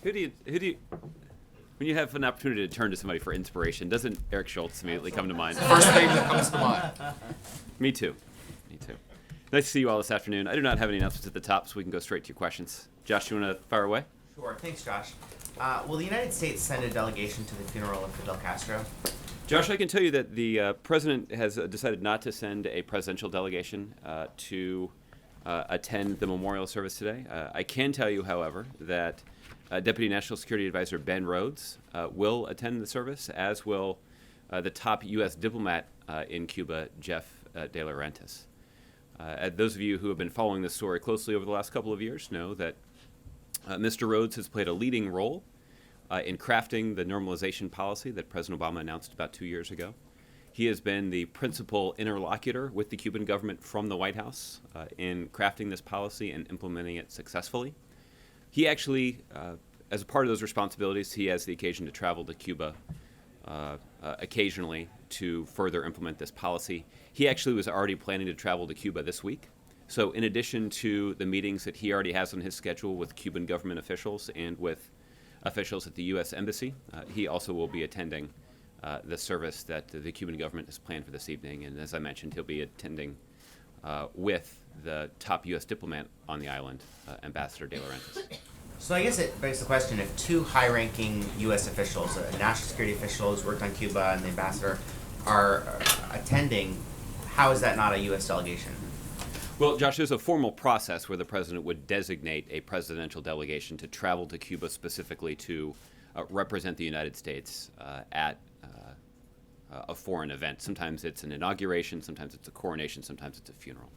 Who do you, when you have an opportunity to turn to somebody for inspiration, doesn't Eric Schultz immediately come to mind? First thing that comes to mind. Me too. Nice to see you all this afternoon. I do not have any announcements at the top, so we can go straight to your questions. Josh, you want to fire away? Sure. Thanks, Josh. Will the United States send a delegation to the funeral of Fidel Castro? Josh, I can tell you that the president has decided not to send a presidential delegation to attend the memorial service today. I can tell you, however, that Deputy National Security Advisor Ben Rhodes will attend the service, as will the top U.S. diplomat in Cuba, Jeff De Laurentiis. Those of you who have been following this story closely over the last couple of years know that Mr. Rhodes has played a leading role in crafting the normalization policy that President Obama announced about 2 years ago. He has been the principal interlocutor with the Cuban government from the White House in crafting this policy and implementing it successfully. He actually, as a part of those responsibilities, he has the occasion to travel to Cuba occasionally to further implement this policy. He actually was already planning to travel to Cuba this week. So in addition to the meetings that he already has on his schedule with Cuban government officials and with officials at the U.S. Embassy, he also will be attending the service that the Cuban government has planned for this evening. And as I mentioned, he'll be attending with the top U.S. diplomat on the island, Ambassador De Laurentiis. So I guess it begs the question, if two high-ranking U.S. officials, a national security official who's worked on Cuba and the ambassador, are attending, how is that not a U.S. delegation? Well, Josh, there's a formal process where the president would designate a presidential delegation to travel to Cuba specifically to represent the United States at a foreign event. Sometimes it's an inauguration, sometimes it's a coronation, sometimes it's a funeral.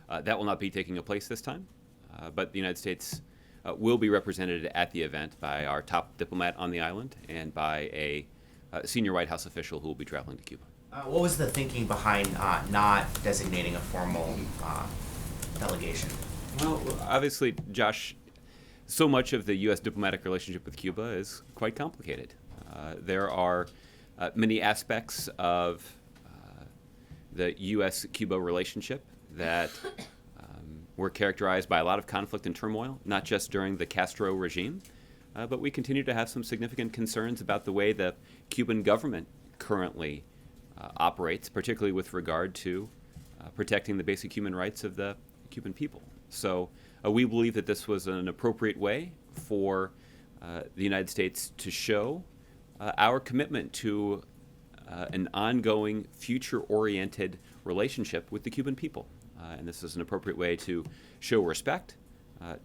That will not be taking place this time, but the United States will be represented at the event by our top diplomat on the island and by a senior White House official who will be traveling to Cuba. What was the thinking behind not designating a formal delegation? Well, obviously, Josh, so much of the U.S. diplomatic relationship with Cuba is quite complicated. There are many aspects of the U.S.-Cuba relationship that were characterized by a lot of conflict and turmoil, not just during the Castro regime, but we continue to have some significant concerns about the way the Cuban government currently operates, particularly with regard to protecting the basic human rights of the Cuban people. So we believe that this was an appropriate way for the United States to show our commitment to an ongoing, future-oriented relationship with the Cuban people. And this is an appropriate way to show respect,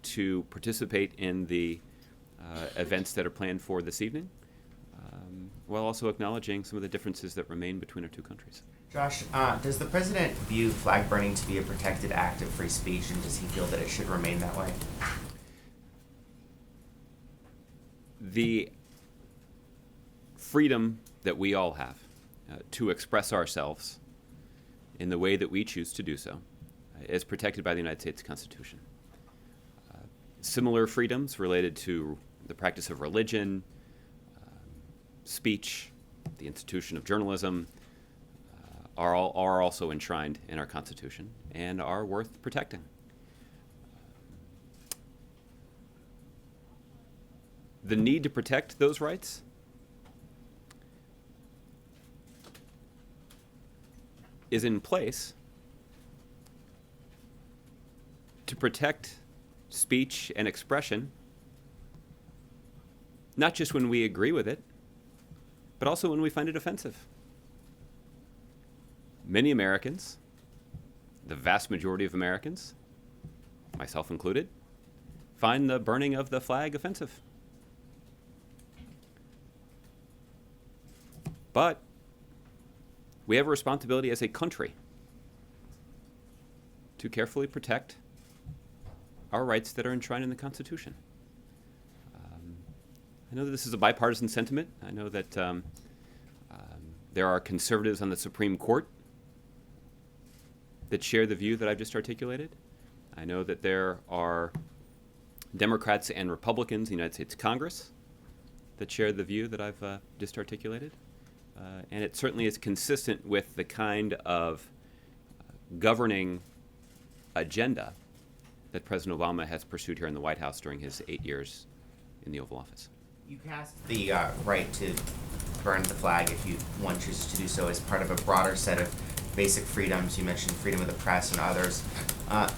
to participate in the events that are planned for this evening, while also acknowledging some of the differences that remain between our two countries. Josh, does the president view flag burning to be a protected act of free speech, and does he feel that it should remain that way? The freedom that we all have to express ourselves in the way that we choose to do so is protected by the United States Constitution. Similar freedoms related to the practice of religion, speech, the institution of journalism, are also enshrined in our Constitution and are worth protecting. The need to protect those rights is in place to protect speech and expression, not just when we agree with it, but also when we find it offensive. Many Americans, the vast majority of Americans, myself included, find the burning of the flag offensive. But we have a responsibility as a country to carefully protect our rights that are enshrined in the Constitution. I know that this is a bipartisan sentiment. I know that there are conservatives on the Supreme Court that share the view that I've just articulated. I know that there are Democrats and Republicans in the United States Congress that share the view that I've just articulated. And it certainly is consistent with the kind of governing agenda that President Obama has pursued here in the White House during his 8 years in the Oval Office. You cast the right to burn the flag if one chooses to do so as part of a broader set of basic freedoms. You mentioned freedom of the press and others.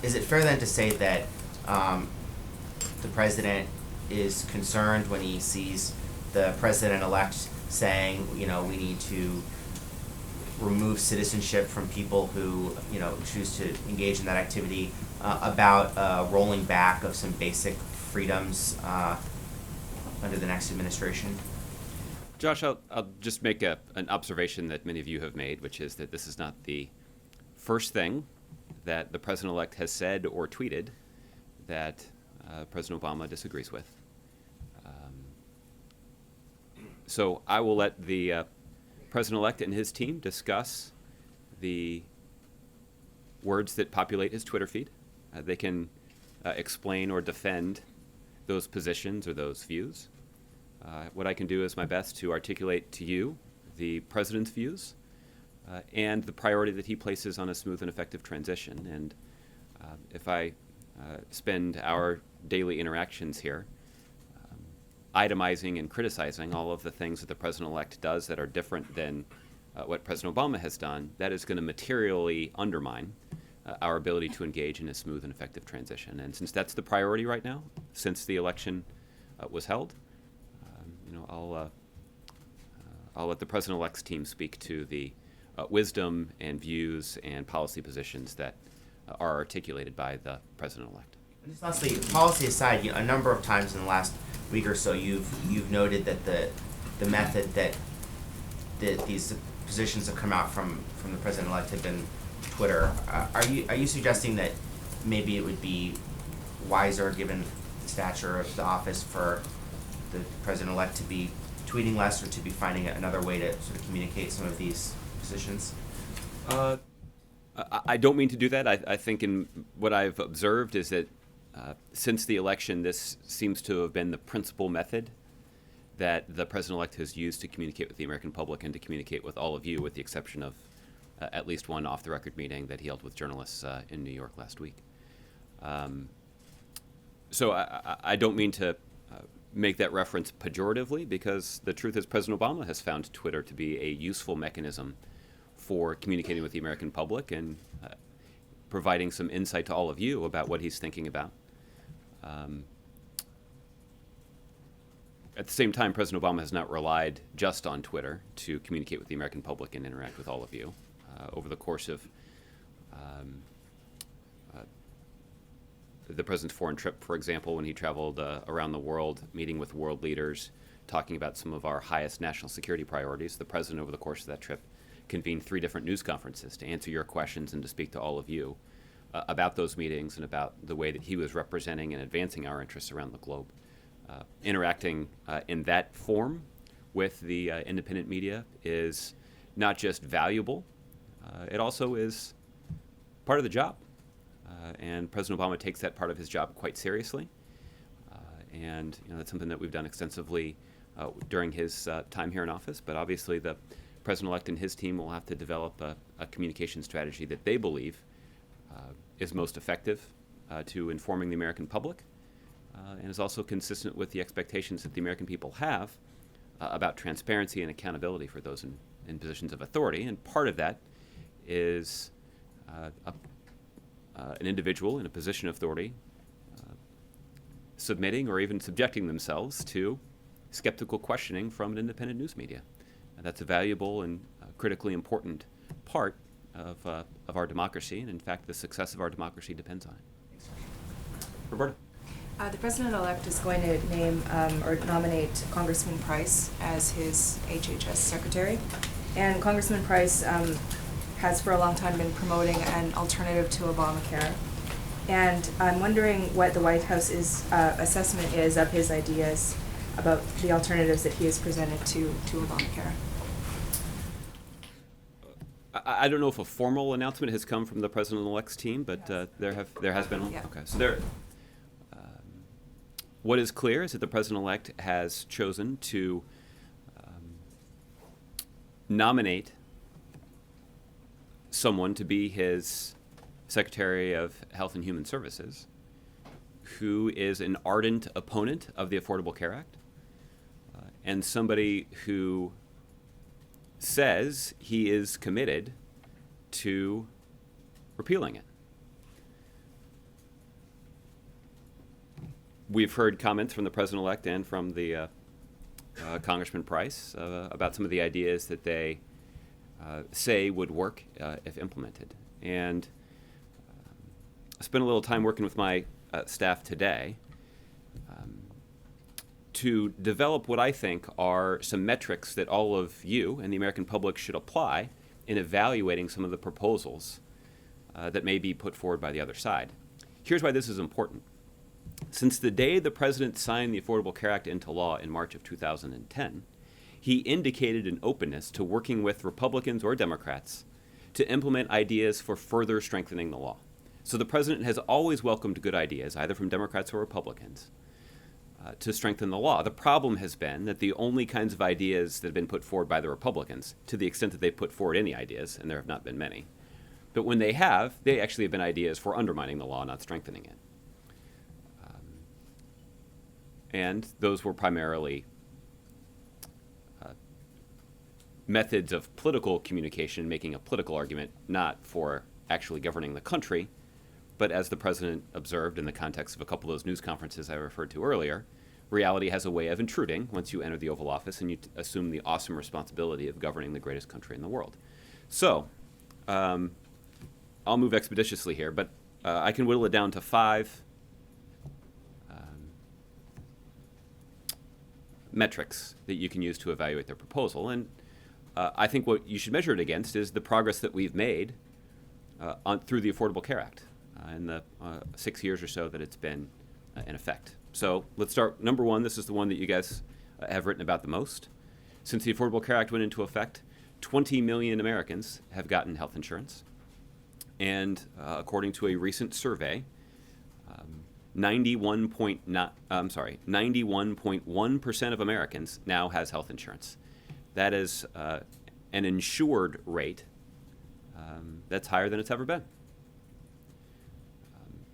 Is it fair then to say that the president is concerned when he sees the president-elect saying, we need to remove citizenship from people who, choose to engage in that activity, about rolling back of some basic freedoms under the next administration? Josh, I'll just make an observation that many of you have made, which is that this is not the first thing that the president-elect has said or tweeted that President Obama disagrees with. So I will let the president-elect and his team discuss the words that populate his Twitter feed. They can explain or defend those positions or those views. What I can do is my best to articulate to you the president's views and the priority that he places on a smooth and effective transition. And if I spend our daily interactions here itemizing and criticizing all of the things that the president-elect does that are different than what President Obama has done, that is going to materially undermine our ability to engage in a smooth and effective transition. And since that's the priority right now, since the election was held, I'll let the president-elect's team speak to the wisdom and views and policy positions that are articulated by the president-elect. And just lastly, policy aside, a number of times in the last week or so, you've noted that the method that these positions have come out from the president-elect have been Twitter. Are you suggesting that maybe it would be wiser, given the stature of the office, for the president-elect to be tweeting less or to be finding another way to sort of communicate some of these positions? I don't mean to do that. I think in what I've observed is that since the election, this seems to have been the principal method that the president-elect has used to communicate with the American public and to communicate with all of you, with the exception of at least one off-the-record meeting that he held with journalists in New York last week. So I don't mean to make that reference pejoratively, because the truth is President Obama has found Twitter to be a useful mechanism for communicating with the American public and providing some insight to all of you about what he's thinking about. At the same time, President Obama has not relied just on Twitter to communicate with the American public and interact with all of you. Over the course of the president's foreign trip, for example, when he traveled around the world, meeting with world leaders, talking about some of our highest national security priorities, the president, over the course of that trip, convened 3 different news conferences to answer your questions and to speak to all of you about those meetings and about the way that he was representing and advancing our interests around the globe. Interacting in that form with the independent media is not just valuable, it also is part of the job. And President Obama takes that part of his job quite seriously. And that's something that we've done extensively during his time here in office. But obviously the president-elect and his team will have to develop a communication strategy that they believe is most effective to informing the American public and is also consistent with the expectations that the American people have about transparency and accountability for those in positions of authority. And part of that is an individual in a position of authority submitting or even subjecting themselves to skeptical questioning from an independent news media. And that's a valuable and critically important part of our democracy, and in fact, the success of our democracy depends on it. Roberta? The president-elect is going to name or nominate Congressman Price as his HHS secretary. And Congressman Price has for a long time been promoting an alternative to Obamacare. And I'm wondering what the White House's assessment is of his ideas about the alternatives that he has presented to Obamacare. I don't know if a formal announcement has come from the president-elect's team, but there has been one. Yeah. Okay, so what is clear is that the president-elect has chosen to nominate someone to be his Secretary of Health and Human Services who is an ardent opponent of the Affordable Care Act, and somebody who says he is committed to repealing it. We've heard comments from the president-elect and from the Congressman Price about some of the ideas that they say would work if implemented. And I spent a little time working with my staff today to develop what I think are some metrics that all of you and the American public should apply in evaluating some of the proposals that may be put forward by the other side. Here's why this is important. Since the day the president signed the Affordable Care Act into law in March of 2010, he indicated an openness to working with Republicans or Democrats to implement ideas for further strengthening the law. So the president has always welcomed good ideas, either from Democrats or Republicans, to strengthen the law. The problem has been that the only kinds of ideas that have been put forward by the Republicans, to the extent that they put forward any ideas, and there have not been many, but when they have, they actually have been ideas for undermining the law, not strengthening it. And those were primarily methods of political communication, making a political argument, not for actually governing the country. But as the president observed in the context of a couple of those news conferences I referred to earlier, reality has a way of intruding once you enter the Oval Office and you assume the awesome responsibility of governing the greatest country in the world. So I'll move expeditiously here, but I can whittle it down to 5 metrics that you can use to evaluate their proposal. And I think what you should measure it against is the progress that we've made through the Affordable Care Act in the 6 years or so that it's been in effect. So let's start. Number 1, this is the one that you guys have written about the most. Since the Affordable Care Act went into effect, 20 million Americans have gotten health insurance. And according to a recent survey, 91.1% of Americans now has health insurance. That is an insured rate that's higher than it's ever been.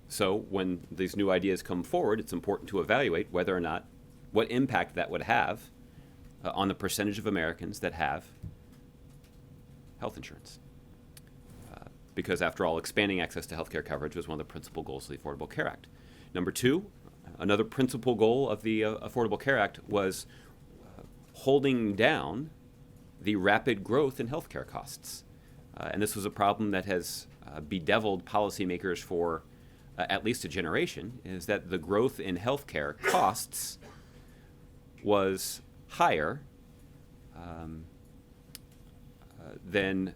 So when these new ideas come forward, it's important to evaluate whether or not, what impact that would have on the percentage of Americans that have health insurance. Because after all, expanding access to health care coverage was one of the principal goals of the Affordable Care Act. Number 2, another principal goal of the Affordable Care Act was holding down the rapid growth in healthcare costs. And this was a problem that has bedeviled policymakers for at least a generation, is that the growth in healthcare costs was higher than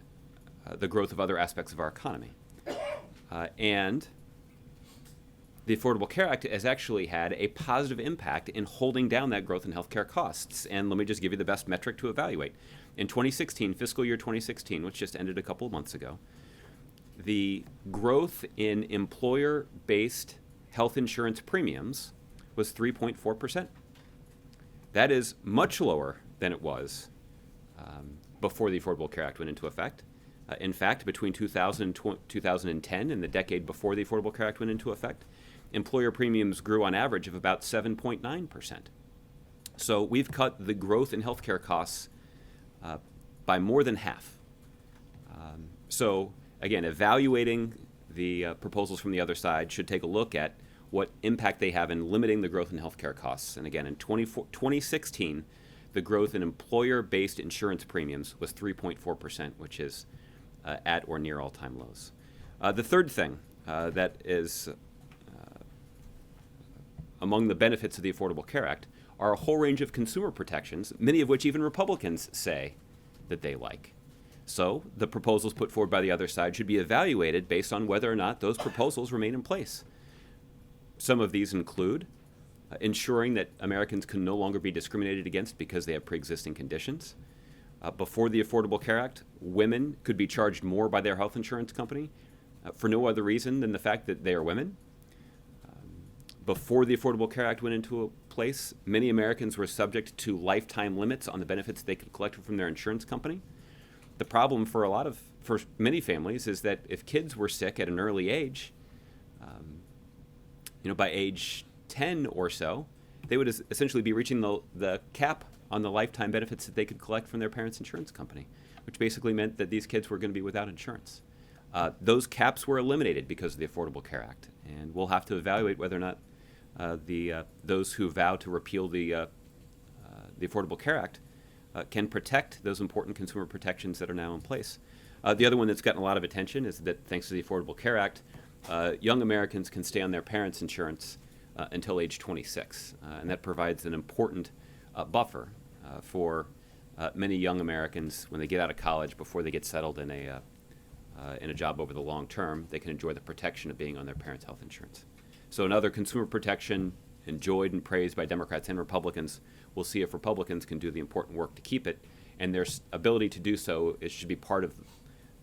the growth of other aspects of our economy. And the Affordable Care Act has actually had a positive impact in holding down that growth in healthcare costs. And let me just give you the best metric to evaluate. In 2016, fiscal year 2016, which just ended a couple of months ago, the growth in employer-based health insurance premiums was 3.4%. That is much lower than it was before the Affordable Care Act went into effect. In fact, between 2010 and the decade before the Affordable Care Act went into effect, employer premiums grew on average of about 7.9%. So we've cut the growth in healthcare costs by more than half. So again, evaluating the proposals from the other side should take a look at what impact they have in limiting the growth in healthcare costs. And again, in 2016, the growth in employer-based insurance premiums was 3.4%, which is at or near all-time lows. The third thing that is among the benefits of the Affordable Care Act are a whole range of consumer protections, many of which even Republicans say that they like. So the proposals put forward by the other side should be evaluated based on whether or not those proposals remain in place. Some of these include ensuring that Americans can no longer be discriminated against because they have pre-existing conditions. Before the Affordable Care Act, women could be charged more by their health insurance company for no other reason than the fact that they are women. Before the Affordable Care Act went into place, many Americans were subject to lifetime limits on the benefits they could collect from their insurance company. The problem for many families is that if kids were sick at an early age, by age 10 or so, they would essentially be reaching the cap on the lifetime benefits that they could collect from their parents' insurance company, which basically meant that these kids were going to be without insurance. Those caps were eliminated because of the Affordable Care Act, and we'll have to evaluate whether or not those who vow to repeal the Affordable Care Act can protect those important consumer protections that are now in place. The other one that's gotten a lot of attention is that thanks to the Affordable Care Act, young Americans can stay on their parents' insurance until age 26, and that provides an important buffer for many young Americans when they get out of college before they get settled in a job over the long term. They can enjoy the protection of being on their parents' health insurance. So another consumer protection enjoyed and praised by Democrats and Republicans. We'll see if Republicans can do the important work to keep it, and their ability to do so should be part of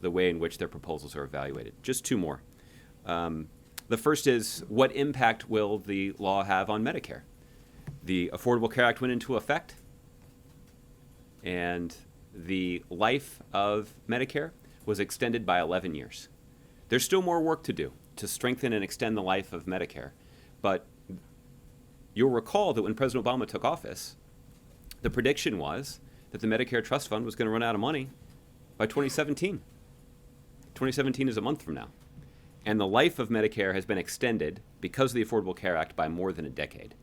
the way in which their proposals are evaluated. Just two more. The first is, what impact will the law have on Medicare? The Affordable Care Act went into effect, and the life of Medicare was extended by 11 years. There's still more work to do to strengthen and extend the life of Medicare, but you'll recall that when President Obama took office, the prediction was that the Medicare Trust Fund was going to run out of money by 2017. 2017 is a month from now. And the life of Medicare has been extended because of the Affordable Care Act by more than a decade.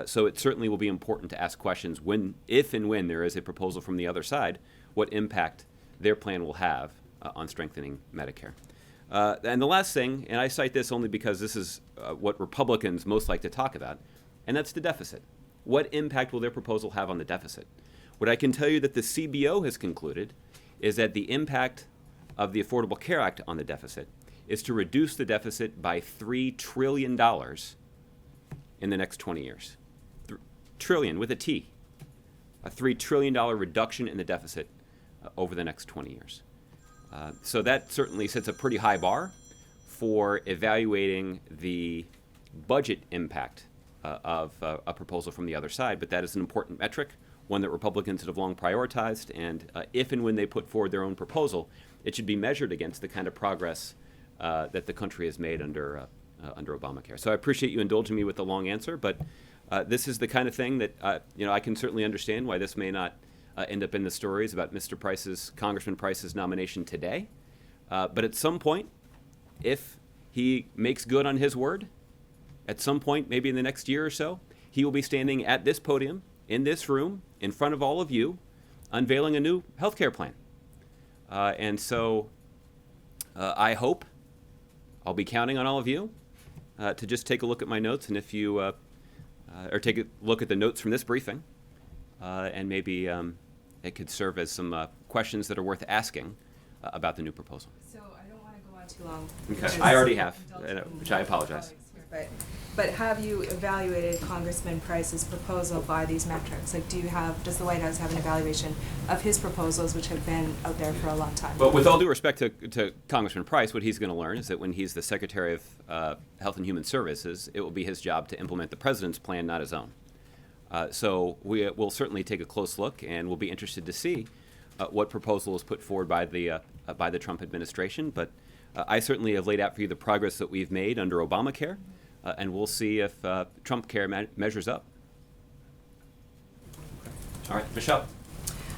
So it certainly will be important to ask questions if and when there is a proposal from the other side, what impact their plan will have on strengthening Medicare. And the last thing, and I cite this only because this is what Republicans most like to talk about, and that's the deficit. What impact will their proposal have on the deficit? What I can tell you that the CBO has concluded is that the impact of the Affordable Care Act on the deficit is to reduce the deficit by $3 trillion in the next 20 years. Trillion with a T. A $3 trillion reduction in the deficit over the next 20 years. So that certainly sets a pretty high bar for evaluating the budget impact of a proposal from the other side, but that is an important metric, one that Republicans have long prioritized, and if and when they put forward their own proposal, it should be measured against the kind of progress that the country has made under Obamacare. So I appreciate you indulging me with the long answer, but this is the kind of thing that I can certainly understand why this may not end up in the stories about Congressman Price's nomination today. But at some point, if he makes good on his word, at some point, maybe in the next year or so, he will be standing at this podium, in this room, in front of all of you, unveiling a new health care plan. And so I hope I'll be counting on all of you to just take a look at my notes, and if you, or take a look at the notes from this briefing, and maybe it could serve as some questions that are worth asking about the new proposal. So I don't want to go on too long. Okay. I already have, which I apologize. But have you evaluated Congressman Price's proposal by these metrics? Like, does the White House have an evaluation of his proposals, which have been out there for a long time? But with all due respect to Congressman Price, what he's going to learn is that when he's the Secretary of Health and Human Services, it will be his job to implement the president's plan, not his own. So we'll certainly take a close look, and we'll be interested to see what proposal is put forward by the Trump administration. But I certainly have laid out for you the progress that we've made under Obamacare, and we'll see if Trump Care measures up. All right, Michelle.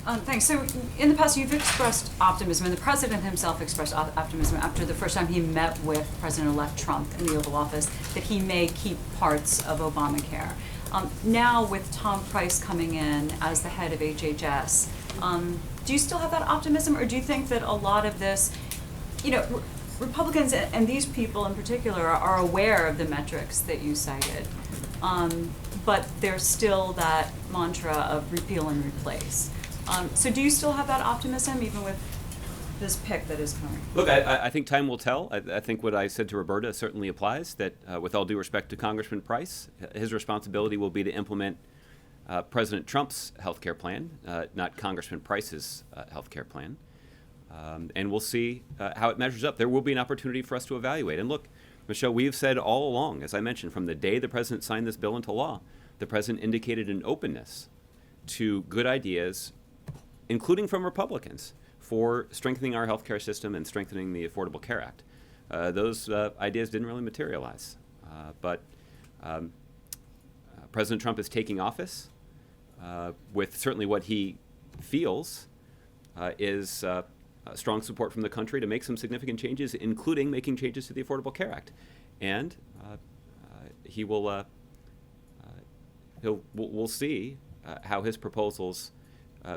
Thanks. So in the past, you've expressed optimism, and the president himself expressed optimism after the first time he met with President-elect Trump in the Oval Office that he may keep parts of Obamacare. Now, with Tom Price coming in as the head of HHS, do you still have that optimism, or do you think that a lot of this, Republicans and these people in particular are aware of the metrics that you cited, but there's still that mantra of repeal and replace. So do you still have that optimism even with this pick that is coming? Look, I think time will tell. I think what I said to Roberta certainly applies, that with all due respect to Congressman Price, his responsibility will be to implement President Trump's health care plan, not Congressman Price's health care plan. And we'll see how it measures up. There will be an opportunity for us to evaluate. And look, Michelle, we've said all along, as I mentioned, from the day the president signed this bill into law, the president indicated an openness to good ideas, including from Republicans, for strengthening our healthcare system and strengthening the Affordable Care Act. Those ideas didn't really materialize. But President Trump is taking office with certainly what he feels is strong support from the country to make some significant changes, including making changes to the Affordable Care Act. And he will we'll see how his proposals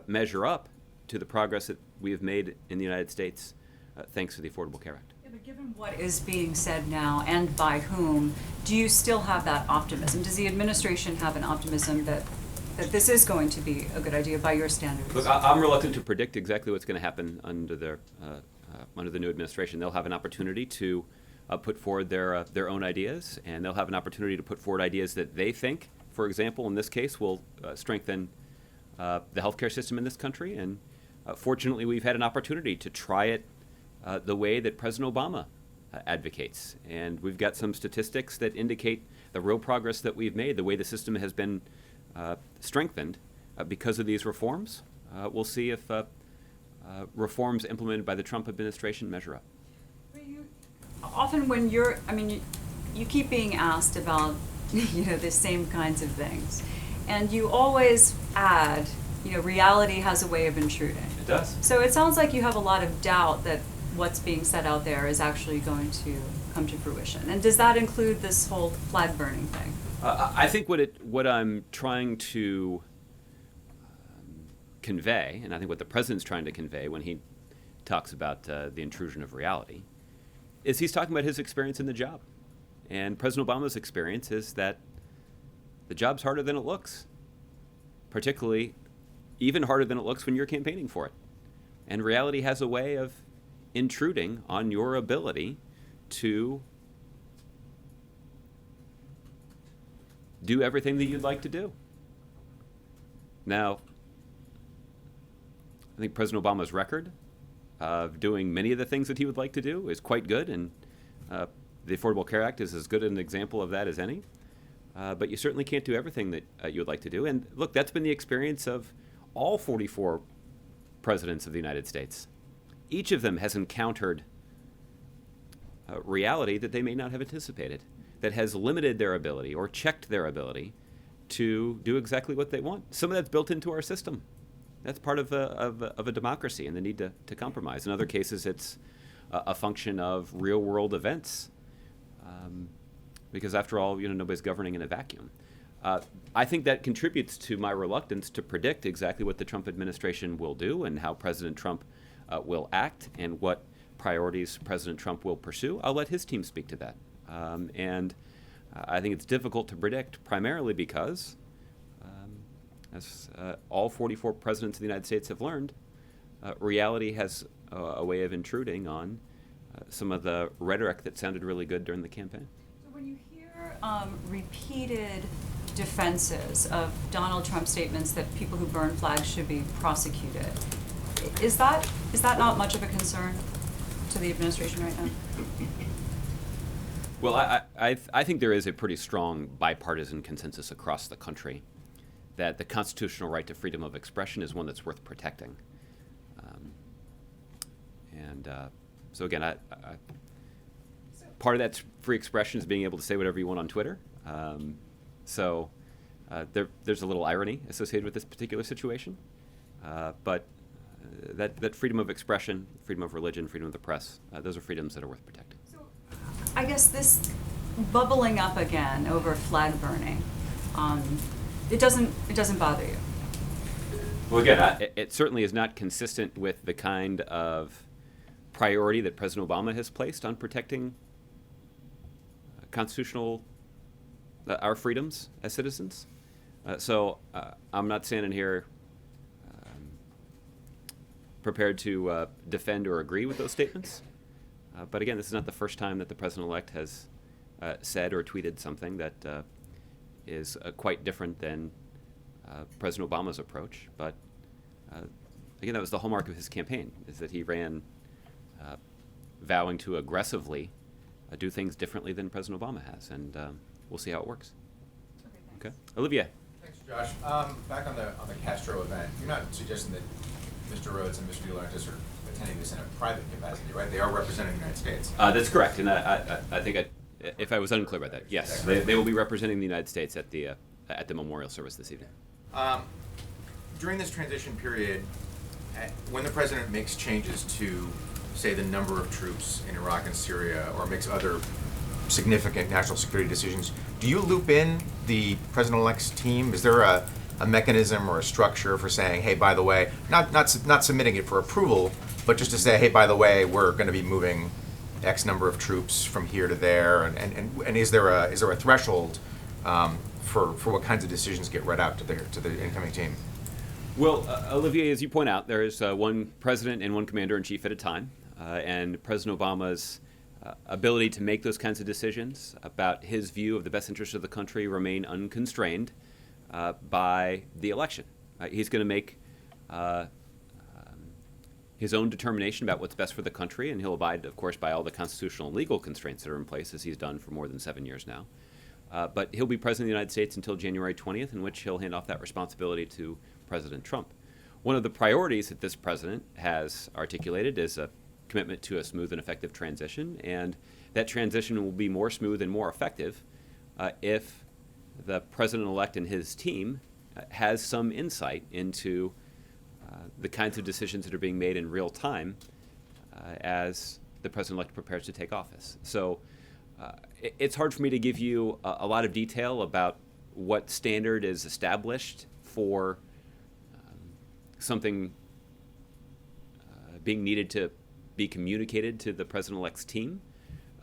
measure up to the progress that we have made in the United States thanks to the Affordable Care Act. Yeah, but given what is being said now and by whom, do you still have that optimism? Does the administration have an optimism that this is going to be a good idea by your standards? Look, I'm reluctant to predict exactly what's going to happen under the new administration. They'll have an opportunity to put forward their own ideas, and they'll have an opportunity to put forward ideas that they think, for example, in this case, will strengthen the healthcare system in this country. And fortunately, we've had an opportunity to try it the way that President Obama advocates. And we've got some statistics that indicate the real progress that we've made, the way the system has been strengthened because of these reforms. We'll see if reforms implemented by the Trump administration measure up. Often when you keep being asked about, the same kinds of things. And you always add, reality has a way of intruding. It does. So it sounds like you have a lot of doubt that what's being said out there is actually going to come to fruition. And does that include this whole flag burning thing? I think what I'm trying to convey, and I think what the president's trying to convey when he talks about the intrusion of reality, is he's talking about his experience in the job. And President Obama's experience is that the job's harder than it looks, particularly even harder than it looks when you're campaigning for it. And reality has a way of intruding on your ability to do everything that you'd like to do. Now, I think President Obama's record of doing many of the things that he would like to do is quite good, and the Affordable Care Act is as good an example of that as any. But you certainly can't do everything that you would like to do. And look, that's been the experience of all 44 presidents of the United States. Each of them has encountered reality that they may not have anticipated, that has limited their ability or checked their ability to do exactly what they want. Some of that's built into our system. That's part of a democracy and the need to compromise. In other cases, it's a function of real-world events, because after all, nobody's governing in a vacuum. I think that contributes to my reluctance to predict exactly what the Trump administration will do and how President Trump will act and what priorities President Trump will pursue. I'll let his team speak to that. And I think it's difficult to predict, primarily because, as all 44 presidents of the United States have learned, reality has a way of intruding on some of the rhetoric that sounded really good during the campaign. So when you hear repeated defenses of Donald Trump statements that people who burn flags should be prosecuted, is that not much of a concern to the administration right now? Well, I think there is a pretty strong bipartisan consensus across the country that the constitutional right to freedom of expression is one that's worth protecting. So again, part of that free expression is being able to say whatever you want on Twitter. There's a little irony associated with this particular situation. But that freedom of expression, freedom of religion, freedom of the press, those are freedoms that are worth protecting. So I guess this bubbling up again over flag burning, it doesn't bother you? Well, again, it certainly is not consistent with the kind of priority that President Obama has placed on protecting our freedoms as citizens. So I'm not standing here prepared to defend or agree with those statements. But again, this is not the first time that the president-elect has said or tweeted something that is quite different than President Obama's approach. But again, that was the hallmark of his campaign, is that he ran vowing to aggressively do things differently than President Obama has. And we'll see how it works. Okay. Olivia. Thanks, Josh. Back on the Castro event, you're not suggesting that Mr. Rhodes and Mr. Mueller are just sort of attending this in a private capacity, right? They are representing the United States. That's correct, and I think if I was unclear about that, yes, they will be representing the United States at the memorial service this evening. During this transition period, when the president makes changes to, say, the number of troops in Iraq and Syria, or makes other significant national security decisions, do you loop in the president-elect's team? Is there a mechanism or a structure for saying, hey, by the way, not submitting it for approval, but just to say, hey, by the way, we're going to be moving X number of troops from here to there, and is there a threshold for what kinds of decisions get read out to the incoming team? Well, Olivier, as you point out, there is one president and one commander-in-chief at a time, and President Obama's ability to make those kinds of decisions about his view of the best interests of the country remain unconstrained by the election. He's going to make his own determination about what's best for the country, and he'll abide, of course, by all the constitutional and legal constraints that are in place, as he's done for more than 7 years now. But he'll be president of the United States until January 20th, in which he'll hand off that responsibility to President Trump. One of the priorities that this president has articulated is a commitment to a smooth and effective transition, and that transition will be more smooth and more effective if the president-elect and his team has some insight into the kinds of decisions that are being made in real time as the president-elect prepares to take office. So it's hard for me to give you a lot of detail about what standard is established for something being needed to be communicated to the president-elect's team,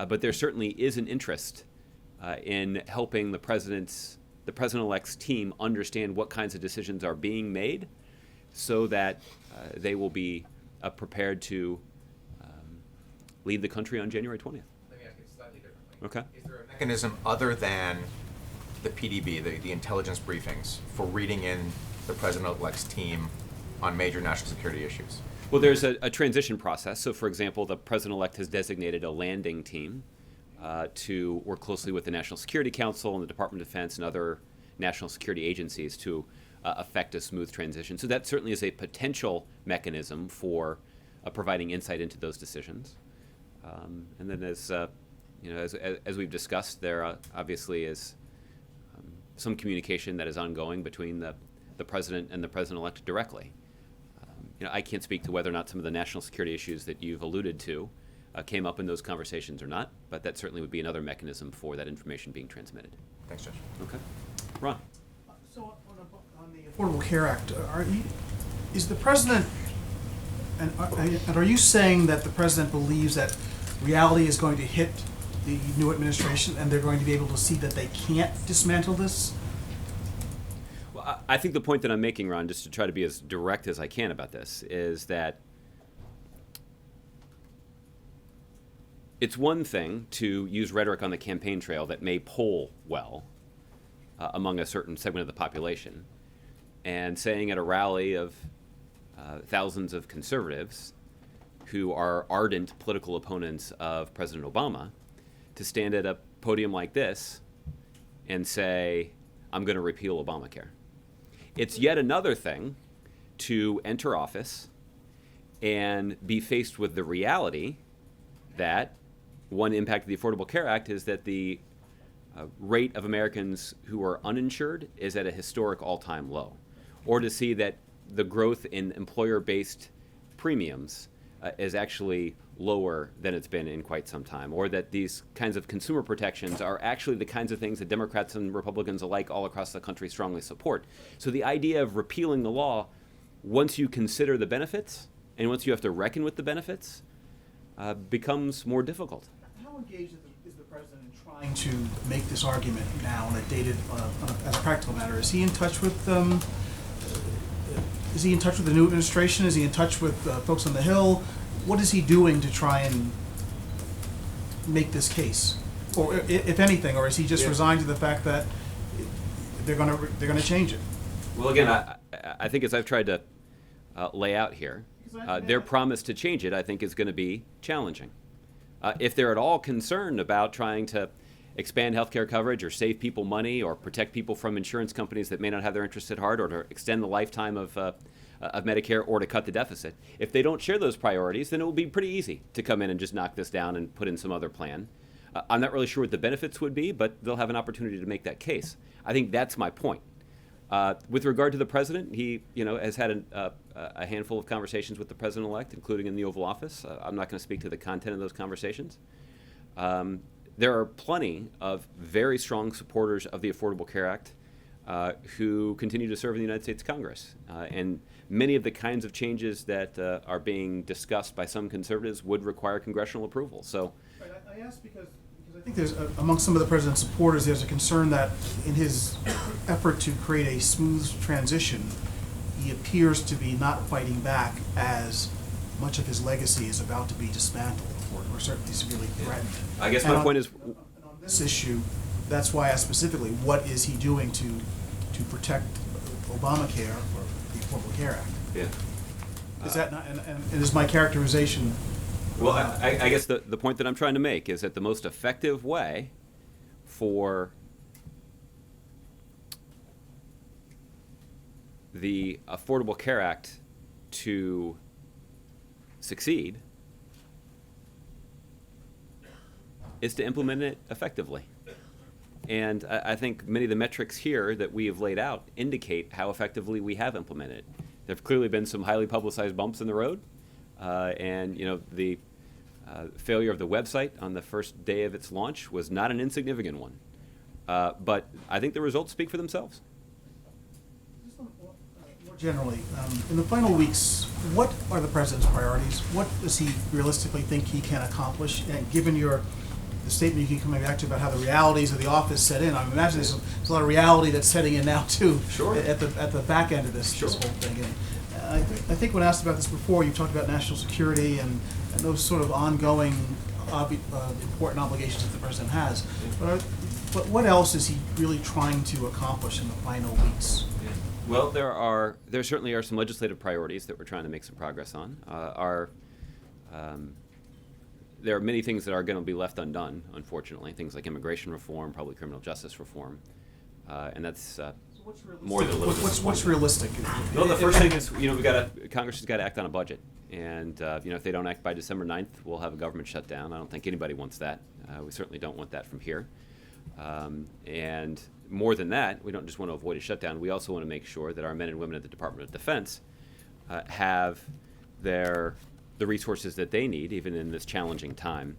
but there certainly is an interest in helping the president-elect's team understand what kinds of decisions are being made, so that they will be prepared to lead the country on January 20th. Let me ask it slightly differently. Okay. Is there a mechanism other than the PDB, the intelligence briefings, for reading in the president-elect's team on major national security issues? Well, there's a transition process. So, for example, the president-elect has designated a landing team to work closely with the National Security Council and the Department of Defense and other national security agencies to affect a smooth transition. So that certainly is a potential mechanism for providing insight into those decisions. And then, as we've discussed, there obviously is some communication that is ongoing between the president and the president-elect directly. I can't speak to whether or not some of the national security issues that you've alluded to came up in those conversations or not, but that certainly would be another mechanism for that information being transmitted. Thanks, Judge. Okay. Ron? So on the Affordable Care Act, is the president, and are you saying that the president believes that reality is going to hit the new administration and they're going to be able to see that they can't dismantle this? Well, I think the point that I'm making, Ron, just to try to be as direct as I can about this, is that it's one thing to use rhetoric on the campaign trail that may poll well among a certain segment of the population, and saying at a rally of thousands of conservatives who are ardent political opponents of President Obama to stand at a podium like this and say, I'm going to repeal Obamacare. It's yet another thing to enter office and be faced with the reality that one impact of the Affordable Care Act is that the rate of Americans who are uninsured is at a historic all-time low, or to see that the growth in employer-based premiums is actually lower than it's been in quite some time, or that these kinds of consumer protections are actually the kinds of things that Democrats and Republicans alike all across the country strongly support. So the idea of repealing the law, once you consider the benefits and once you have to reckon with the benefits, becomes more difficult. How engaged is the president in trying to make this argument now on a dated, as a practical matter? Is he in touch with the new administration? Is he in touch with folks on the Hill? What is he doing to try and make this case, or if anything, or is he just resigned to the fact that they're going to change it? Well, again, I think as I've tried to lay out here, their promise to change it, I think, is going to be challenging. If they're at all concerned about trying to expand healthcare coverage or save people money or protect people from insurance companies that may not have their interests at heart, or to extend the lifetime of Medicare, or to cut the deficit, if they don't share those priorities, then it will be pretty easy to come in and just knock this down and put in some other plan. I'm not really sure what the benefits would be, but they'll have an opportunity to make that case. I think that's my point. With regard to the president, he has had a handful of conversations with the president-elect, including in the Oval Office. I'm not going to speak to the content of those conversations. There are plenty of very strong supporters of the Affordable Care Act who continue to serve in the United States Congress. And many of the kinds of changes that are being discussed by some conservatives would require congressional approval. So, Right, I asked because I think there's, among some of the president's supporters, there's a concern that in his effort to create a smooth transition, he appears to be not fighting back as much of his legacy is about to be dismantled or certainly severely threatened. I guess And my on- point is, and on this issue, that's why I asked specifically, what is he doing to protect Obamacare or the Affordable Care Act? yeah. Is that not, and is my characterization? Well, I guess the point that I'm trying to make is that the most effective way for the Affordable Care Act to succeed is to implement it effectively. And I think many of the metrics here that we have laid out indicate how effectively we have implemented it. There have clearly been some highly publicized bumps in the road, and the failure of the website on the first day of its launch was not an insignificant one. But I think the results speak for themselves. Just more generally, in the final weeks, what are the president's priorities? What does he realistically think he can accomplish? And given the statement you keep coming back to about how the realities of the office set in, I imagine there's a lot of reality that's setting in now too. Sure. At the back end of this whole thing. And I think when asked about this before, you talked about national security and those sort of ongoing important obligations that the president has. But what else is he really trying to accomplish in the final weeks? Well, there certainly are some legislative priorities that we're trying to make some progress on. There are many things that are going to be left undone, unfortunately. Things like immigration reform, probably criminal justice reform, and that's more than a little What's realistic? Well, the first thing is, Congress has got to act on a budget, and if they don't act by December 9th, we'll have a government shutdown. I don't think anybody wants that. We certainly don't want that from here. And more than that, we don't just want to avoid a shutdown. We also want to make sure that our men and women at the Department of Defense have the resources that they need, even in this challenging time,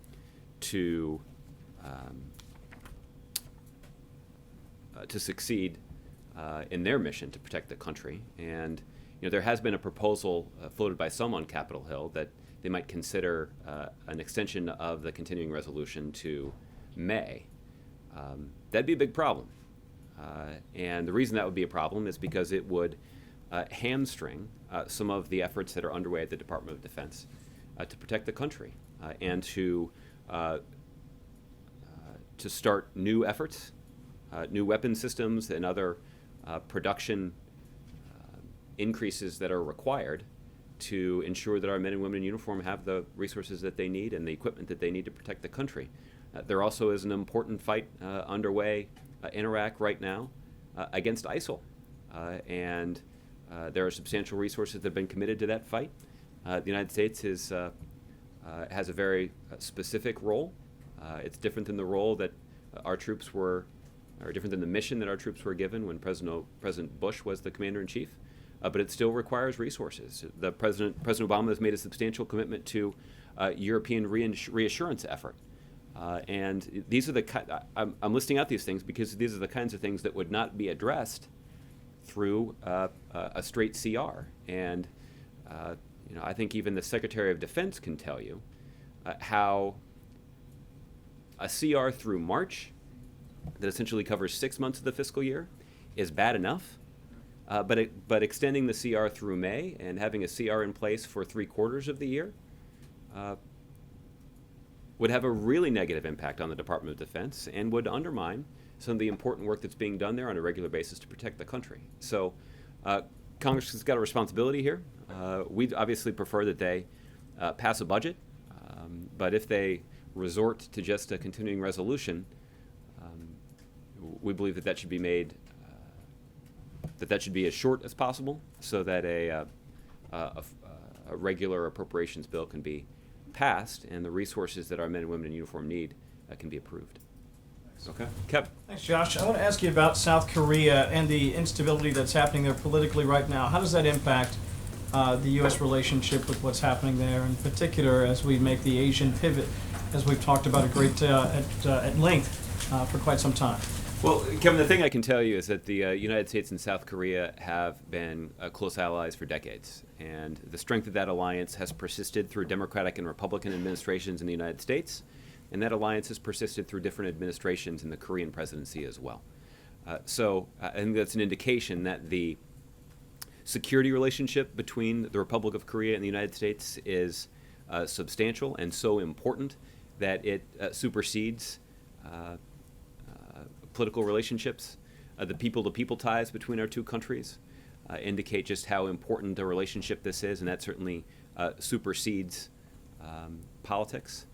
to succeed in their mission to protect the country. And there has been a proposal floated by some on Capitol Hill that they might consider an extension of the continuing resolution to May. That'd be a big problem. And the reason that would be a problem is because it would hamstring some of the efforts that are underway at the Department of Defense to protect the country and to start new efforts, new weapon systems and other production increases that are required to ensure that our men and women in uniform have the resources that they need and the equipment that they need to protect the country. There also is an important fight underway in Iraq right now against ISIL, and there are substantial resources that have been committed to that fight. The United States has a very specific role. It's different than the role that our troops were, or different than the mission that our troops were given when President Bush was the commander-in-chief, but it still requires resources. President Obama has made a substantial commitment to European reassurance effort. And these are I'm listing out these things because these are the kinds of things that would not be addressed through a straight CR. And I think even the Secretary of Defense can tell you how a CR through March that essentially covers 6 months of the fiscal year is bad enough. But extending the CR through May and having a CR in place for 3/4 of the year would have a really negative impact on the Department of Defense and would undermine some of the important work that's being done there on a regular basis to protect the country. So Congress has got a responsibility here. We'd obviously prefer that they pass a budget, but if they resort to just a continuing resolution, we believe that should be made, that should be as short as possible so that a regular appropriations bill can be passed and the resources that our men and women in uniform need can be approved. Okay, Kev. Thanks, Josh. I want to ask you about South Korea and the instability that's happening there politically right now. How does that impact the U.S. relationship with what's happening there, in particular as we make the Asian pivot, as we've talked about at length for quite some time? Well, Kevin, the thing I can tell you is that the United States and South Korea have been close allies for decades, and the strength of that alliance has persisted through Democratic and Republican administrations in the United States, and that alliance has persisted through different administrations in the Korean presidency as well. So I think that's an indication that the security relationship between the Republic of Korea and the United States is substantial and so important that it supersedes political relationships. The people-to-people ties between our two countries indicate just how important a relationship this is, and that certainly supersedes politics.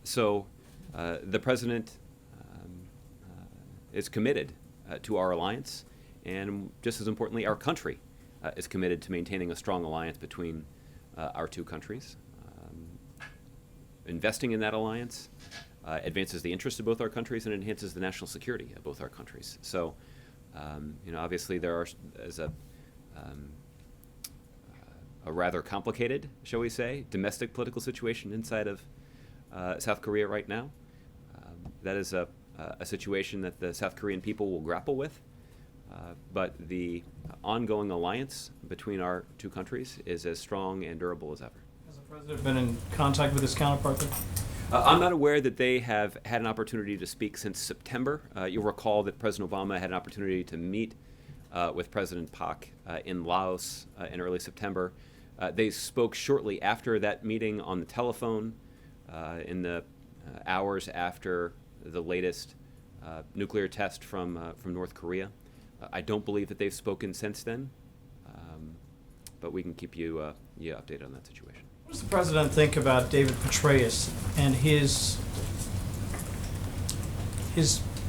So the president is committed to our alliance, and just as importantly, our country is committed to maintaining a strong alliance between our two countries. Investing in that alliance advances the interests of both our countries and enhances the national security of both our countries. So, obviously there is a rather complicated, shall we say, domestic political situation inside of South Korea right now. That is a situation that the South Korean people will grapple with. But the ongoing alliance between our two countries is as strong and durable as ever. Has the president been in contact with his counterpart there? I'm not aware that they have had an opportunity to speak since September. You'll recall that President Obama had an opportunity to meet with President Park in Laos in early September. They spoke shortly after that meeting on the telephone in the hours after the latest nuclear test from North Korea. I don't believe that they've spoken since then, but we can keep you updated on that situation. What does the president think about David Petraeus and his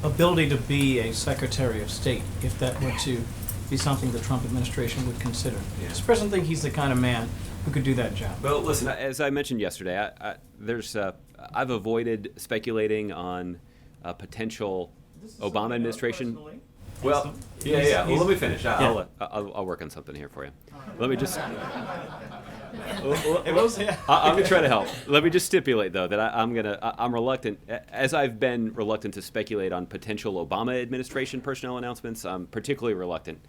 ability to be a Secretary of State, if that were to be something the Trump administration would consider? Yeah. Does the president think he's the kind of man who could do that job? Well, listen, as I mentioned yesterday, I've avoided speculating on a potential Obama administration. Well, yeah. Well, let me finish. I'll work on something here for you. Let me just. I'm gonna try to help. Let me just stipulate, though, that I'm reluctant, as I've been reluctant to speculate on potential Obama administration personnel announcements. I'm particularly reluctant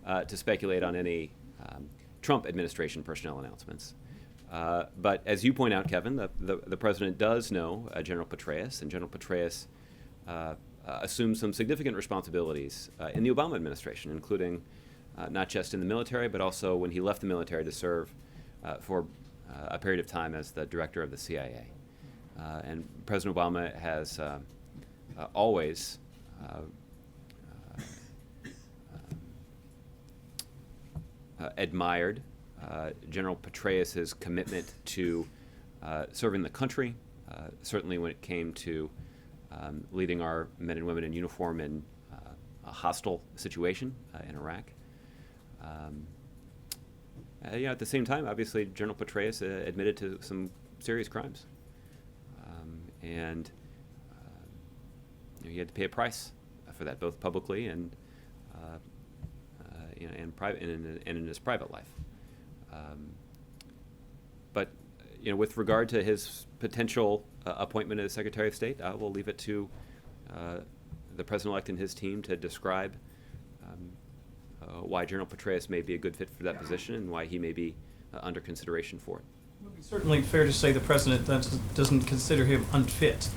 to speculate on any Trump administration personnel announcements. But as you point out, Kevin, the president does know General Petraeus, and General Petraeus assumed some significant responsibilities in the Obama administration, including not just in the military, but also when he left the military to serve for a period of time as the director of the CIA. And President Obama has always admired General Petraeus's commitment to serving the country, certainly when it came to leading our men and women in uniform in a hostile situation in Iraq. At the same time, obviously, General Petraeus admitted to some serious crimes, and he had to pay a price for that, both publicly and in his private life. But with regard to his potential appointment as Secretary of State, we'll leave it to the president-elect and his team to describe why General Petraeus may be a good fit for that position and why he may be under consideration for it. It would be certainly fair to say the president doesn't consider him unfit.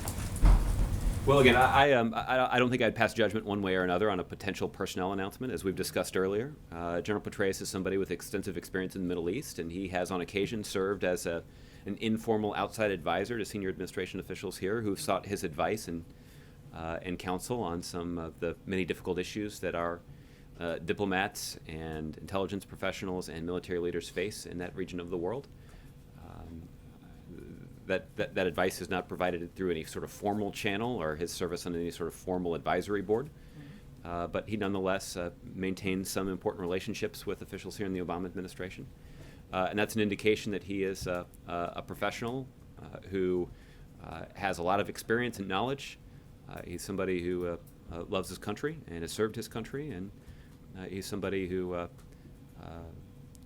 Well, again, I don't think I'd pass judgment one way or another on a potential personnel announcement, as we've discussed earlier. General Petraeus is somebody with extensive experience in the Middle East, and he has on occasion served as an informal outside advisor to senior administration officials here who've sought his advice and counsel on some of the many difficult issues that our diplomats and intelligence professionals and military leaders face in that region of the world. That advice is not provided through any sort of formal channel or his service on any sort of formal advisory board, but he nonetheless maintains some important relationships with officials here in the Obama administration. And that's an indication that he is a professional who has a lot of experience and knowledge. He's somebody who loves his country and has served his country, and he's somebody who,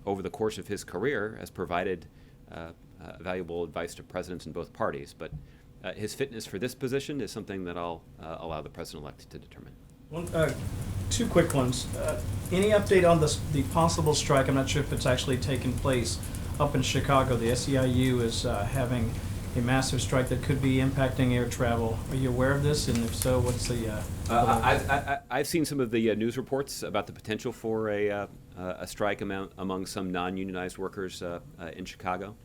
over the course of his career, has provided valuable advice to presidents in both parties. But his fitness for this position is something that I'll allow the president-elect to determine. Two quick ones. Any update on the possible strike? I'm not sure if it's actually taken place up in Chicago. The SEIU is having a massive strike that could be impacting air travel. Are you aware of this? And if so, what's the... I've seen some of the news reports about the potential for a strike among some non-unionized workers in Chicago.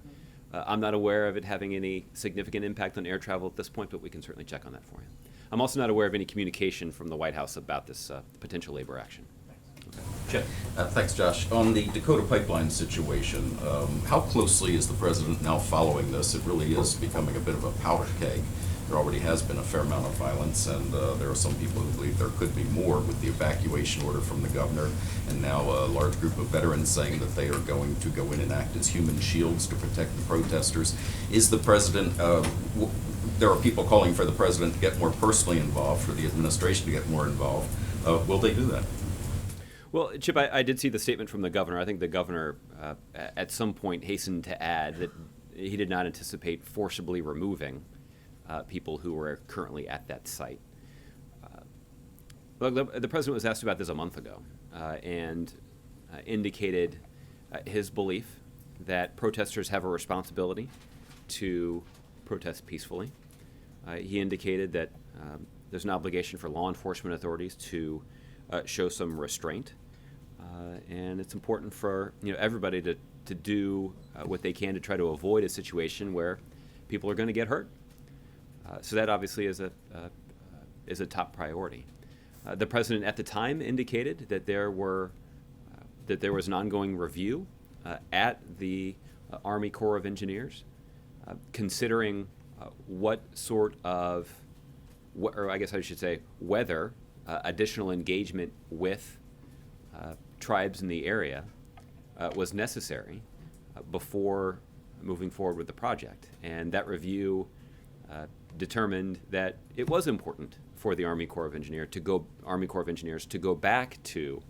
I'm not aware of it having any significant impact on air travel at this point, but we can certainly check on that for you. I'm also not aware of any communication from the White House about this potential labor action. Okay. Chip. Thanks, Josh. On the Dakota pipeline situation, how closely is the president now following this? It really is becoming a bit of a powder keg. There already has been a fair amount of violence, and there are some people who believe there could be more with the evacuation order from the governor, and now a large group of veterans saying that they are going to go in and act as human shields to protect the protesters. Is the president, there are people calling for the president to get more personally involved, for the administration to get more involved. Will they do that? Well, Chip, I did see the statement from the governor. I think the governor at some point hastened to add that he did not anticipate forcibly removing people who were currently at that site. Look, the president was asked about this a month ago and indicated his belief that protesters have a responsibility to protest peacefully. He indicated that there's an obligation for law enforcement authorities to show some restraint, and it's important for everybody to do what they can to try to avoid a situation where people are going to get hurt. So that obviously is a top priority. The president at the time indicated that there was an ongoing review at the Army Corps of Engineers, considering what sort of, or I guess I should say, whether additional engagement with tribes in the area was necessary before moving forward with the project. And that review determined that it was important for the Army Corps of Engineers to go back to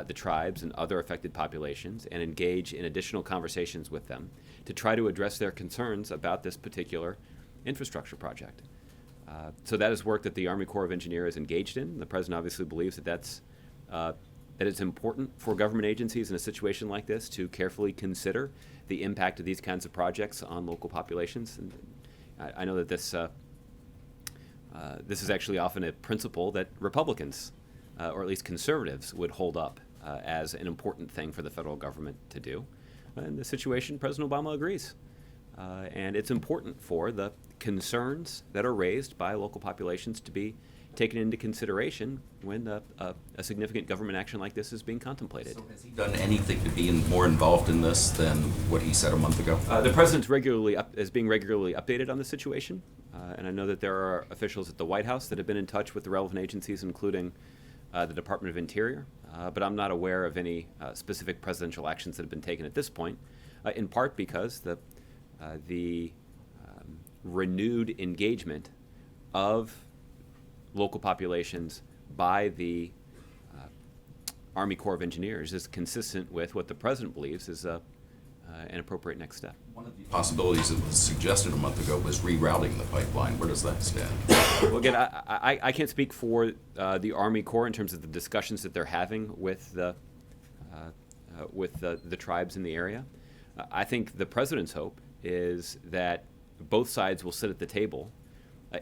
the tribes and other affected populations and engage in additional conversations with them to try to address their concerns about this particular infrastructure project. So that is work that the Army Corps of Engineers is engaged in. The president obviously believes that it's important for government agencies in a situation like this to carefully consider the impact of these kinds of projects on local populations. And I know that this is actually often a principle that Republicans, or at least conservatives, would hold up as an important thing for the federal government to do. In this situation, President Obama agrees. And it's important for the concerns that are raised by local populations to be taken into consideration when a significant government action like this is being contemplated. So has he done anything to be more involved in this than what he said a month ago? The president's being regularly updated on the situation, and I know that there are officials at the White House that have been in touch with the relevant agencies, including the Department of Interior, but I'm not aware of any specific presidential actions that have been taken at this point, in part because the renewed engagement of local populations by the Army Corps of Engineers is consistent with what the president believes is an appropriate next step. One of the possibilities that was suggested a month ago was rerouting the pipeline. Where does that stand? Well, again, I can't speak for the Army Corps in terms of the discussions that they're having with the tribes in the area. I think the president's hope is that both sides will sit at the table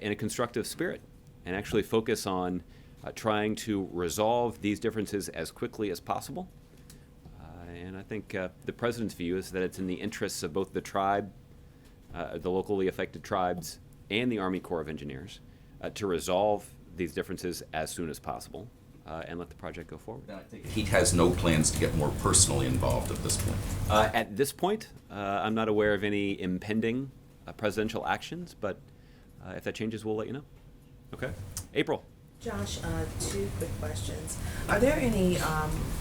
in a constructive spirit and actually focus on trying to resolve these differences as quickly as possible. And I think the president's view is that it's in the interests of both the tribe, the locally affected tribes, and the Army Corps of Engineers to resolve these differences as soon as possible and let the project go forward. I think he has no plans to get more personally involved at this point. At this point, I'm not aware of any impending presidential actions, but if that changes, we'll let you know. Okay. April. Josh, two quick questions. Are there any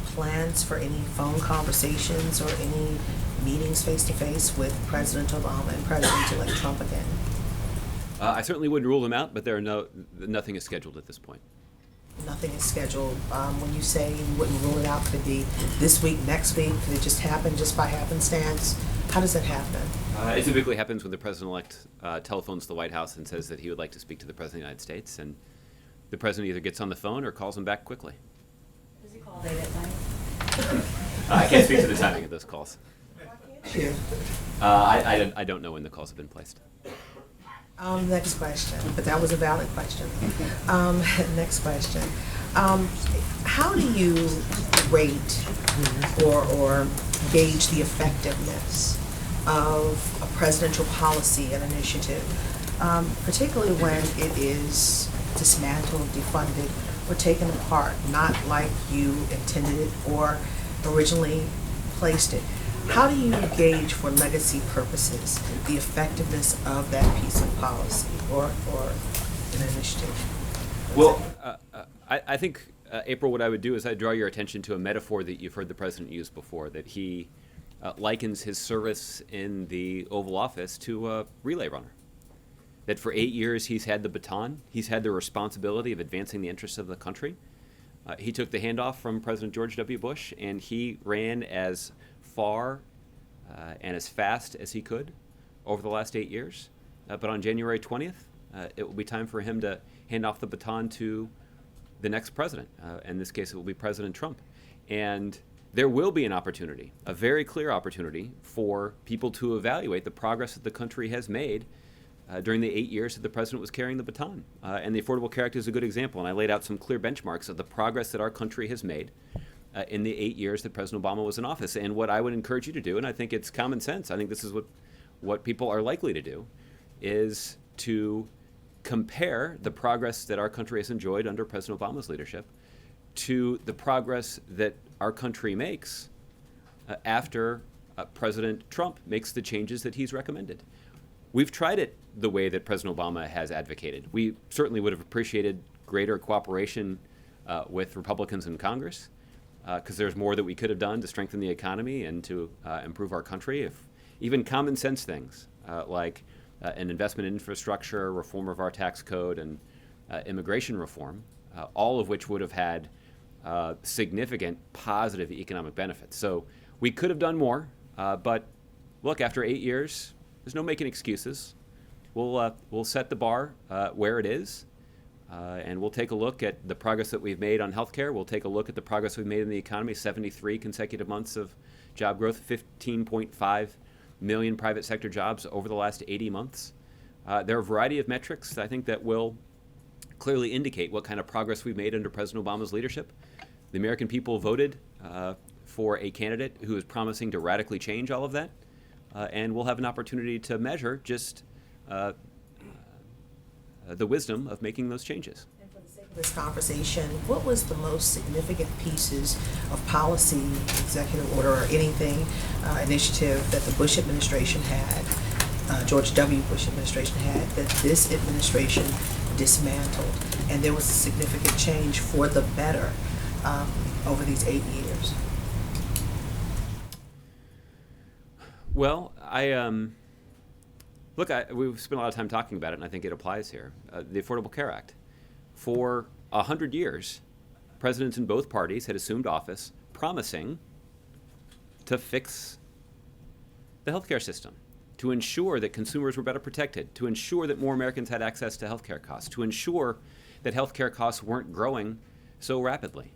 plans for any phone conversations or any meetings face-to-face with President Obama and President-elect Trump again? I certainly wouldn't rule them out, but nothing is scheduled at this point. Nothing is scheduled. When you say you wouldn't rule it out, could it be this week, next week? Could it just happen just by happenstance? How does that happen? It typically happens when the president-elect telephones the White House and says that he would like to speak to the President of the United States, and the president either gets on the phone or calls him back quickly. Does he call late at night? I can't speak to the timing of those calls. Here. I don't know when the calls have been placed. Next question, but that was a valid question. Next question. How do you rate or gauge the effectiveness of a presidential policy and initiative, particularly when it is dismantled, defunded, or taken apart, not like you intended it or originally placed it? How do you gauge for legacy purposes the effectiveness of that piece of policy or an initiative? Well, I think, April, what I would do is I'd draw your attention to a metaphor that you've heard the president use before, that he likens his service in the Oval Office to a relay runner. That for 8 years he's had the baton, he's had the responsibility of advancing the interests of the country. He took the handoff from President George W. Bush, and he ran as far and as fast as he could over the last 8 years. But on January 20th, it will be time for him to hand off the baton to the next president. In this case, it will be President Trump. And there will be an opportunity, a very clear opportunity, for people to evaluate the progress that the country has made during the 8 years that the president was carrying the baton. And the Affordable Care Act is a good example. And I laid out some clear benchmarks of the progress that our country has made in the 8 years that President Obama was in office. And what I would encourage you to do, and I think it's common sense, I think this is what people are likely to do, is to compare the progress that our country has enjoyed under President Obama's leadership to the progress that our country makes after President Trump makes the changes that he's recommended. We've tried it the way that President Obama has advocated. We certainly would have appreciated greater cooperation with Republicans in Congress, because there's more that we could have done to strengthen the economy and to improve our country. If even common sense things like an investment in infrastructure, reform of our tax code, and immigration reform, all of which would have had significant positive economic benefits. So we could have done more, but look, after 8 years, there's no making excuses. We'll set the bar where it is. And we'll take a look at the progress that we've made on healthcare. We'll take a look at the progress we've made in the economy, 73 consecutive months of job growth, 15.5 million private sector jobs over the last 80 months. There are a variety of metrics, I think, that will clearly indicate what kind of progress we've made under President Obama's leadership. The American people voted for a candidate who is promising to radically change all of that. And we'll have an opportunity to measure just the wisdom of making those changes. And for the sake of this conversation, what was the most significant pieces of policy, executive order, or anything, initiative that the Bush administration had, George W. Bush administration had, that this administration dismantled? And there was a significant change for the better over these 8 years. Well, we've spent a lot of time talking about it, and I think it applies here. The Affordable Care Act. For 100 years, presidents in both parties had assumed office promising to fix the healthcare system, to ensure that consumers were better protected, to ensure that more Americans had access to healthcare costs, to ensure that healthcare costs weren't growing so rapidly,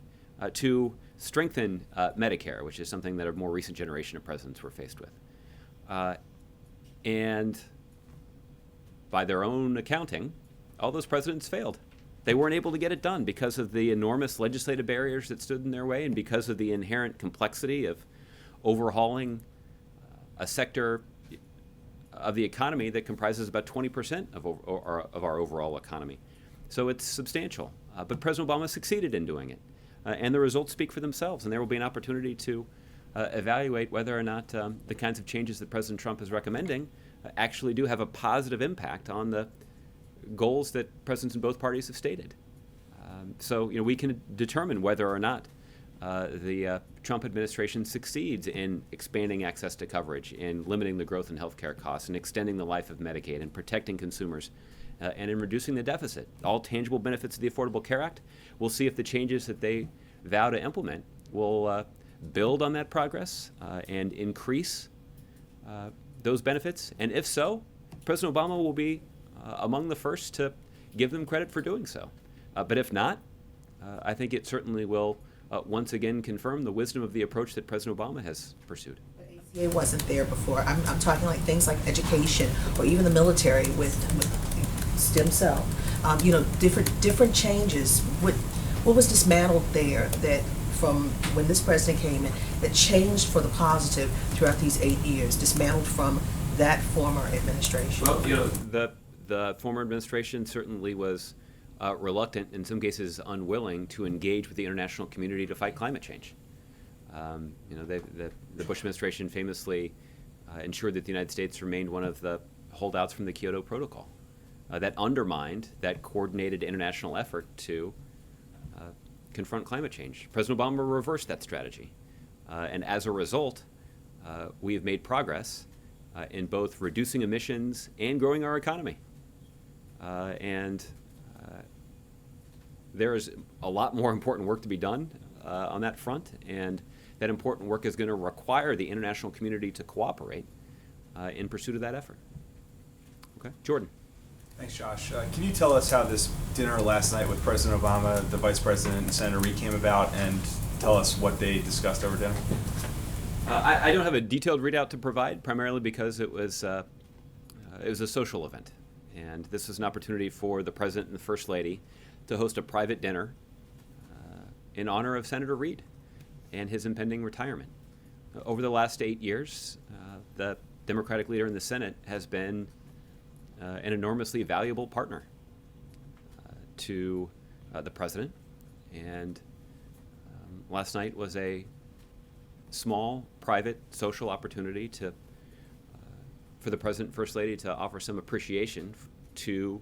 to strengthen Medicare, which is something that a more recent generation of presidents were faced with. And by their own accounting, all those presidents failed. They weren't able to get it done because of the enormous legislative barriers that stood in their way and because of the inherent complexity of overhauling a sector of the economy that comprises about 20% of our overall economy. So it's substantial. But President Obama succeeded in doing it. And the results speak for themselves. And there will be an opportunity to evaluate whether or not the kinds of changes that President Trump is recommending actually do have a positive impact on the goals that presidents in both parties have stated. So we can determine whether or not the Trump administration succeeds in expanding access to coverage, in limiting the growth in healthcare costs, and extending the life of Medicaid, and protecting consumers and in reducing the deficit. All tangible benefits of the Affordable Care Act. We'll see if the changes that they vow to implement will build on that progress and increase those benefits. And if so, President Obama will be among the first to give them credit for doing so. But if not, I think it certainly will once again confirm the wisdom of the approach that President Obama has pursued. ACA wasn't there before. I'm talking like things like education or even the military with stem cell. Different changes. What was dismantled there that from when this president came in that changed for the positive throughout these 8 years, dismantled from that former administration? Well, the former administration certainly was reluctant, in some cases unwilling, to engage with the international community to fight climate change. The Bush administration famously ensured that the United States remained one of the holdouts from the Kyoto Protocol. That undermined that coordinated international effort to confront climate change. President Obama reversed that strategy. And as a result, we have made progress in both reducing emissions and growing our economy. There is a lot more important work to be done on that front, and that important work is going to require the international community to cooperate in pursuit of that effort. Okay, Jordan. Thanks, Josh. Can you tell us how this dinner last night with President Obama, the Vice President, and Senator Reid came about, and tell us what they discussed over dinner? I don't have a detailed readout to provide, primarily because it was a social event, and this was an opportunity for the President and the First Lady to host a private dinner in honor of Senator Reid and his impending retirement. Over the last 8 years, the Democratic leader in the Senate has been an enormously valuable partner to the President, and last night was a small, private, social opportunity for the President and First Lady to offer some appreciation to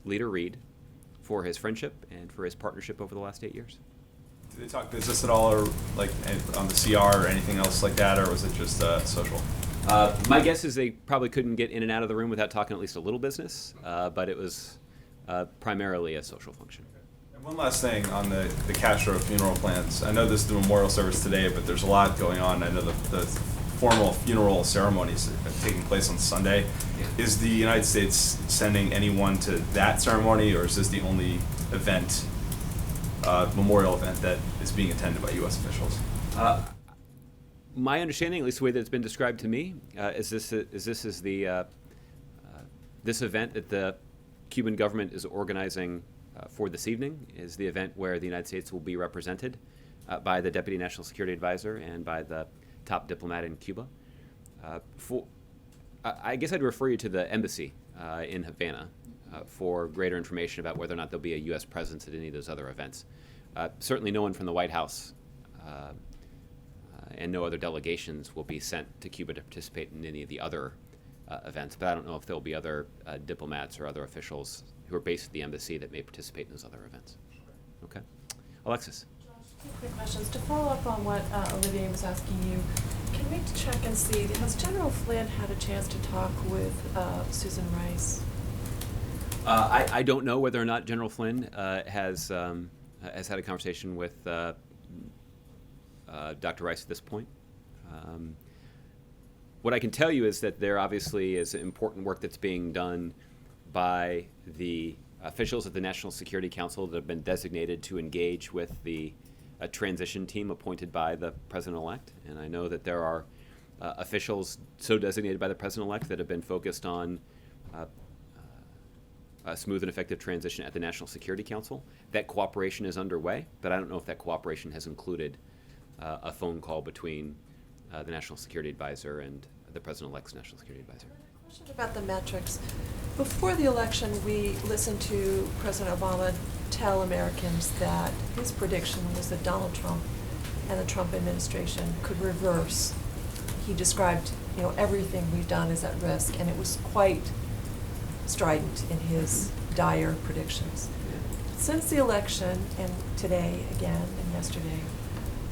Leader Reid for his friendship and for his partnership over the last 8 years. Did they talk business at all, or like on the CR or anything else like that, or was it just social? My guess is they probably couldn't get in and out of the room without talking at least a little business, but it was primarily a social function. And one last thing on the Castro funeral plans. I know this is the memorial service today, but there's a lot going on. I know the formal funeral ceremonies are taking place on Sunday. Yeah. Is the United States sending anyone to that ceremony, or is this the only event, memorial event, that is being attended by U.S. officials? My understanding, at least the way that it's been described to me, is this event that the Cuban government is organizing for this evening is the event where the United States will be represented by the Deputy National Security Advisor and by the top diplomat in Cuba. I guess I'd refer you to the embassy in Havana for greater information about whether or not there'll be a U.S. presence at any of those other events. Certainly no one from the White House and no other delegations will be sent to Cuba to participate in any of the other events, but I don't know if there'll be other diplomats or other officials who are based at the embassy that may participate in those other events. Okay. Alexis. Josh, two quick questions. To follow up on what Olivier was asking you, can we check and see, has General Flynn had a chance to talk with Susan Rice? I don't know whether or not General Flynn has had a conversation with Dr. Rice at this point. What I can tell you is that there obviously is important work that's being done by the officials at the National Security Council that have been designated to engage with the transition team appointed by the President-elect. And I know that there are officials so designated by the President-elect that have been focused on a smooth and effective transition at the National Security Council. That cooperation is underway, but I don't know if that cooperation has included a phone call between the National Security Advisor and the President-elect's National Security Advisor. A question about the metrics. Before the election, we listened to President Obama tell Americans that his prediction was that Donald Trump and the Trump administration could reverse. He described, everything we've done is at risk, and it was quite strident in his dire predictions. Since the election, and today again and yesterday,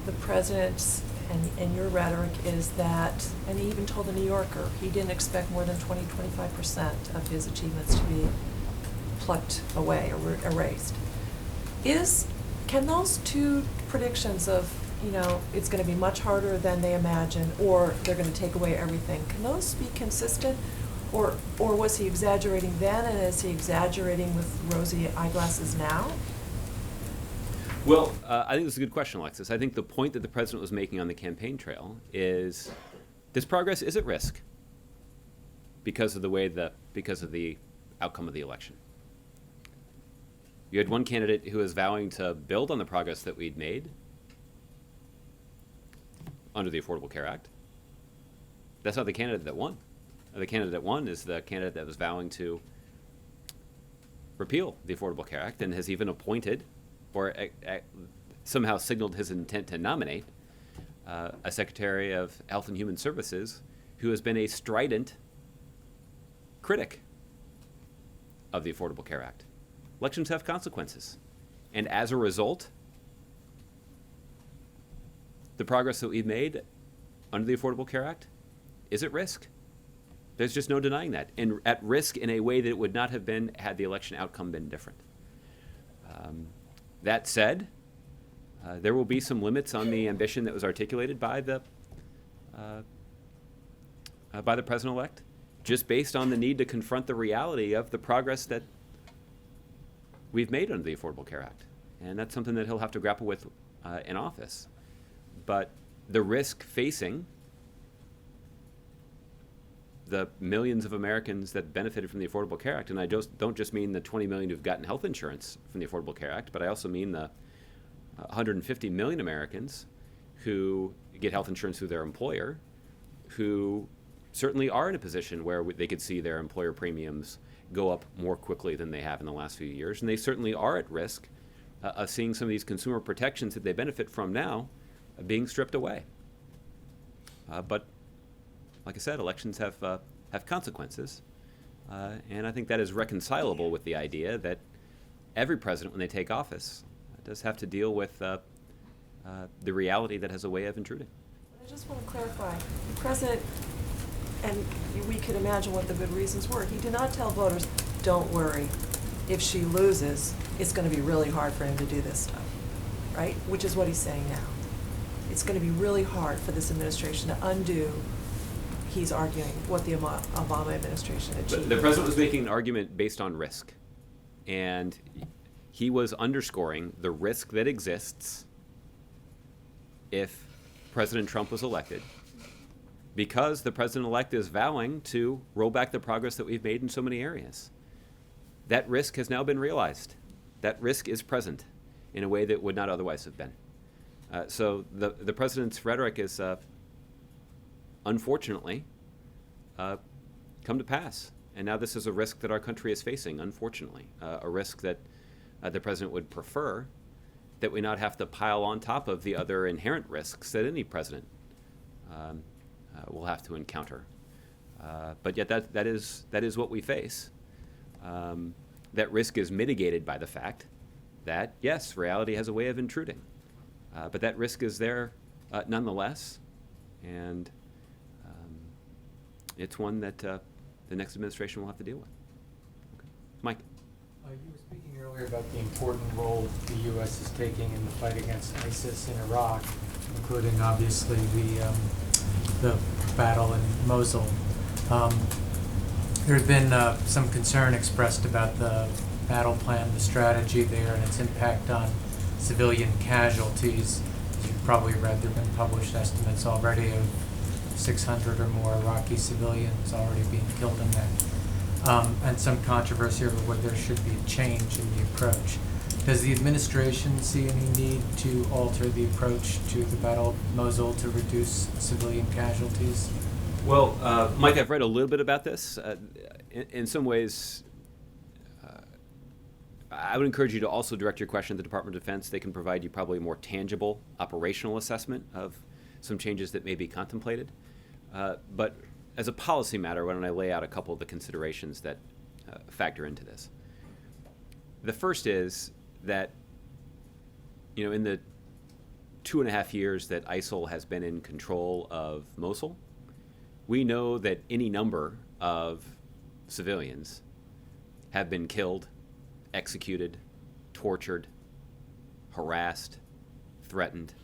the president and your rhetoric is that, and he even told the New Yorker, he didn't expect more than 20-25% of his achievements to be plucked away or erased. Can those two predictions of, it's going to be much harder than they imagine, or they're going to take away everything, can those be consistent? Or was he exaggerating then, and is he exaggerating with rosy eyeglasses now? Well, I think this is a good question, Alexis. I think the point that the president was making on the campaign trail is this progress is at risk because of the outcome of the election. You had one candidate who was vowing to build on the progress that we'd made under the Affordable Care Act. That's not the candidate that won. The candidate that won is the candidate that was vowing to repeal the Affordable Care Act and has even appointed or somehow signaled his intent to nominate a Secretary of Health and Human Services who has been a strident critic of the Affordable Care Act. Elections have consequences. And as a result, the progress that we've made under the Affordable Care Act is at risk. There's just no denying that. And at risk in a way that it would not have been had the election outcome been different. That said, there will be some limits on the ambition that was articulated by the president-elect, just based on the need to confront the reality of the progress that we've made under the Affordable Care Act. And that's something that he'll have to grapple with in office. But the risk facing the millions of Americans that benefited from the Affordable Care Act, and I don't just mean the 20 million who've gotten health insurance from the Affordable Care Act, but I also mean the 150 million Americans who get health insurance through their employer, who certainly are in a position where they could see their employer premiums go up more quickly than they have in the last few years, and they certainly are at risk of seeing some of these consumer protections that they benefit from now being stripped away. But like I said, elections have consequences, and I think that is reconcilable with the idea that every president, when they take office, does have to deal with the reality that has a way of intruding. I just want to clarify, the president, and we could imagine what the good reasons were, he did not tell voters, don't worry, if she loses, it's going to be really hard for him to do this stuff, right? Which is what he's saying now. It's going to be really hard for this administration to undo, he's arguing, what the Obama administration achieved. The president was making an argument based on risk, and he was underscoring the risk that exists if President Trump was elected, because the president-elect is vowing to roll back the progress that we've made in so many areas. That risk has now been realized. That risk is present in a way that would not otherwise have been. So the president's rhetoric is, unfortunately, come to pass. And now this is a risk that our country is facing, unfortunately, a risk that the president would prefer that we not have to pile on top of the other inherent risks that any president will have to encounter. But yet that is what we face. That risk is mitigated by the fact that, yes, reality has a way of intruding. But that risk is there nonetheless, and it's one that the next administration will have to deal with. Okay. Mike. You were speaking earlier about the important role the U.S. is taking in the fight against ISIS in Iraq, including obviously the battle in Mosul. There had been some concern expressed about the battle plan, the strategy there, and its impact on civilian casualties. As you've probably read, there have been published estimates already of 600 or more Iraqi civilians already being killed in that. And some controversy over whether there should be a change in the approach. Does the administration see any need to alter the approach to the Battle of Mosul to reduce civilian casualties? Well, Mike, I've read a little bit about this. In some ways, I would encourage you to also direct your question to the Department of Defense. They can provide you probably a more tangible operational assessment of some changes that may be contemplated. But as a policy matter, why don't I lay out a couple of the considerations that factor into this? The first is that, in the 2.5 years that ISIL has been in control of Mosul, we know that any number of civilians have been killed, executed, tortured, harassed, threatened,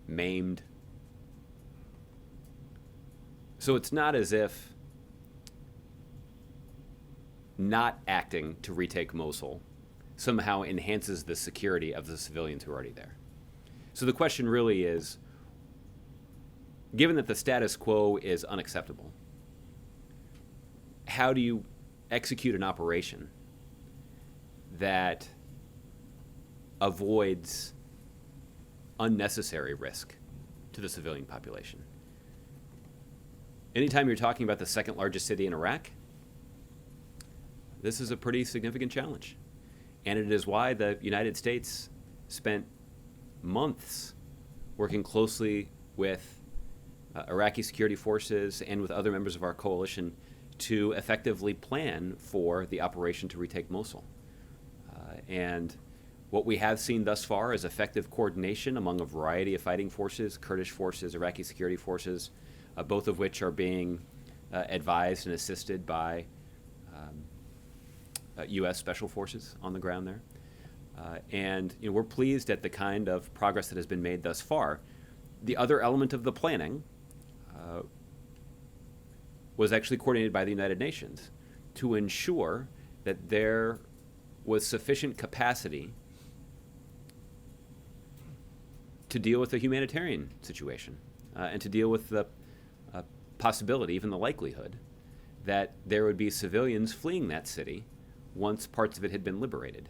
maimed. So it's not as if not acting to retake Mosul somehow enhances the security of the civilians who are already there. So the question really is, given that the status quo is unacceptable, how do you execute an operation that avoids unnecessary risk to the civilian population? Anytime you're talking about the second largest city in Iraq, this is a pretty significant challenge. And it is why the United States spent months working closely with Iraqi security forces and with other members of our coalition to effectively plan for the operation to retake Mosul. And what we have seen thus far is effective coordination among a variety of fighting forces, Kurdish forces, Iraqi security forces, both of which are being advised and assisted by U.S. special forces on the ground there. And we're pleased at the kind of progress that has been made thus far. The other element of the planning was actually coordinated by the United Nations to ensure that there was sufficient capacity to deal with the humanitarian situation and to deal with the possibility, even the likelihood, that there would be civilians fleeing that city once parts of it had been liberated.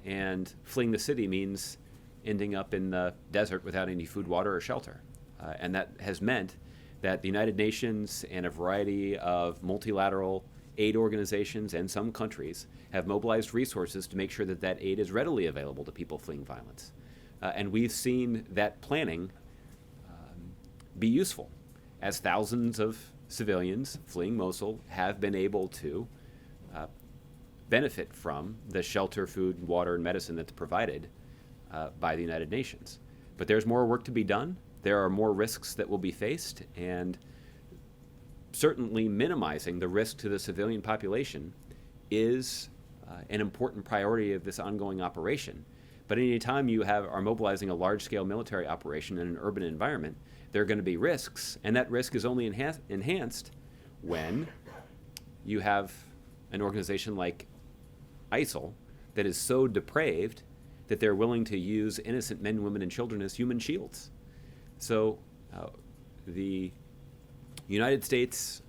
And fleeing the city means ending up in the desert without any food, water, or shelter. And that has meant that the United Nations and a variety of multilateral aid organizations and some countries have mobilized resources to make sure that that aid is readily available to people fleeing violence. And we've seen that planning be useful, as thousands of civilians fleeing Mosul have been able to benefit from the shelter, food, water, and medicine that's provided by the United Nations. But there's more work to be done. There are more risks that will be faced, and certainly minimizing the risk to the civilian population is an important priority of this ongoing operation. But any time you are mobilizing a large-scale military operation in an urban environment, there are going to be risks, and that risk is only enhanced when you have an organization like ISIL that is so depraved that they're willing to use innocent men, women, and children as human shields. So the United States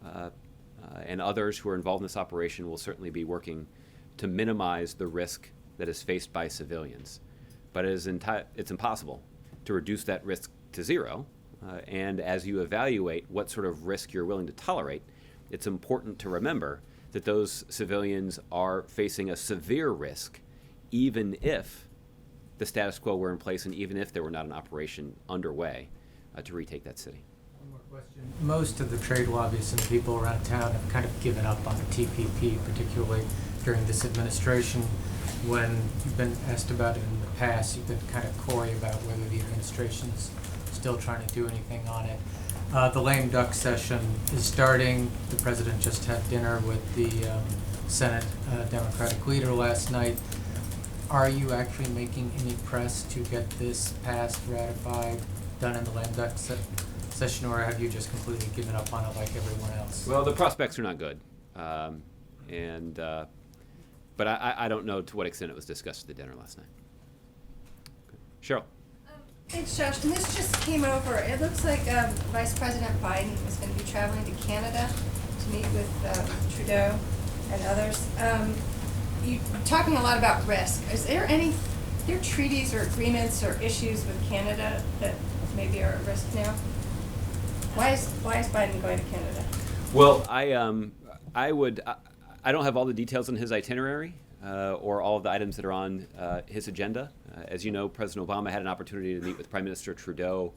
and others who are involved in this operation will certainly be working to minimize the risk that is faced by civilians. But it's impossible to reduce that risk to zero. And as you evaluate what sort of risk you're willing to tolerate, it's important to remember that those civilians are facing a severe risk, even if the status quo were in place and even if there were not an operation underway to retake that city. One more question. Most of the trade lobbyists and people around town have kind of given up on the TPP, particularly during this administration. When you've been asked about it in the past, you've been kind of coy about whether the administration's still trying to do anything on it. The lame duck session is starting. The president just had dinner with the Senate Democratic leader last night. Are you actually making any press to get this passed, ratified, done in the lame duck session, or have you just completely given up on it like everyone else? Well, the prospects are not good. But I don't know to what extent it was discussed at the dinner last night. Cheryl. Thanks, Josh. And this just came over. It looks like Vice President Biden is going to be traveling to Canada to meet with Trudeau and others. You're talking a lot about risk. Is there any treaties or agreements or issues with Canada that maybe are at risk now? Why is Biden going to Canada? Well, I don't have all the details on his itinerary or all of the items that are on his agenda. As you know, President Obama had an opportunity to meet with Prime Minister Trudeau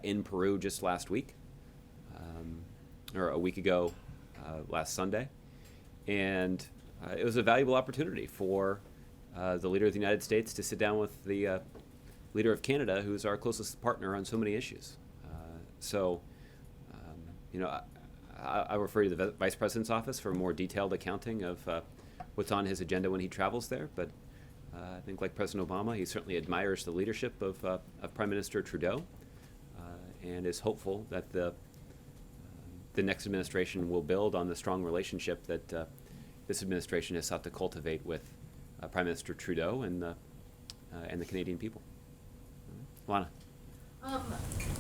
in Peru just last week, or a week ago last Sunday. And it was a valuable opportunity for the leader of the United States to sit down with the leader of Canada, who's our closest partner on so many issues. I'll refer you to the Vice President's office for a more detailed accounting of what's on his agenda when he travels there. But I think, like President Obama, he certainly admires the leadership of Prime Minister Trudeau and is hopeful that the next administration will build on the strong relationship that this administration has sought to cultivate with Prime Minister Trudeau and the Canadian people. Lana.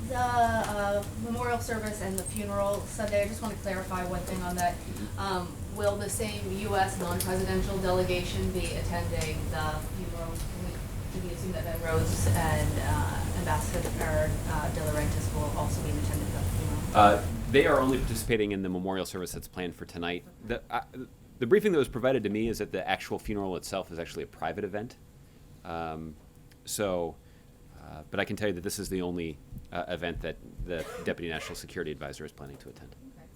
The memorial service and the funeral Sunday, I just want to clarify one thing on that. Will the same U.S. non-presidential delegation be attending the funeral? Can we assume that Ben Rhodes and Ambassador De Laurentiis will also be in attendance at the funeral? They are only participating in the memorial service that's planned for tonight. The briefing that was provided to me is that the actual funeral itself is actually a private event. But I can tell you that this is the only event that the Deputy National Security Advisor is planning to attend. Okay.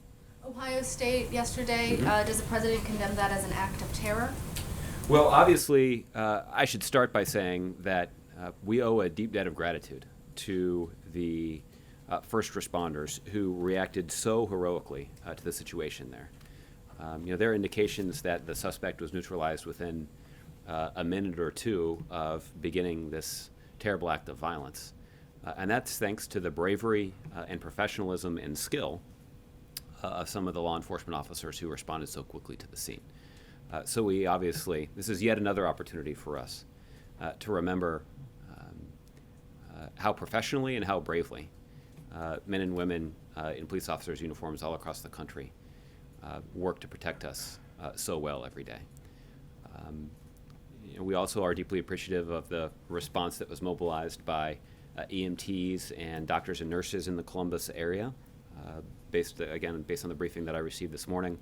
Ohio State yesterday, does the president condemn that as an act of terror? Well, obviously, I should start by saying that we owe a deep debt of gratitude to the first responders who reacted so heroically to the situation there. There are indications that the suspect was neutralized within a minute or two of beginning this terrible act of violence. And that's thanks to the bravery and professionalism and skill of some of the law enforcement officers who responded so quickly to the scene. So we obviously, this is yet another opportunity for us to remember how professionally and how bravely men and women in police officers' uniforms all across the country work to protect us so well every day. We also are deeply appreciative of the response that was mobilized by EMTs and doctors and nurses in the Columbus area, based on the briefing that I received this morning.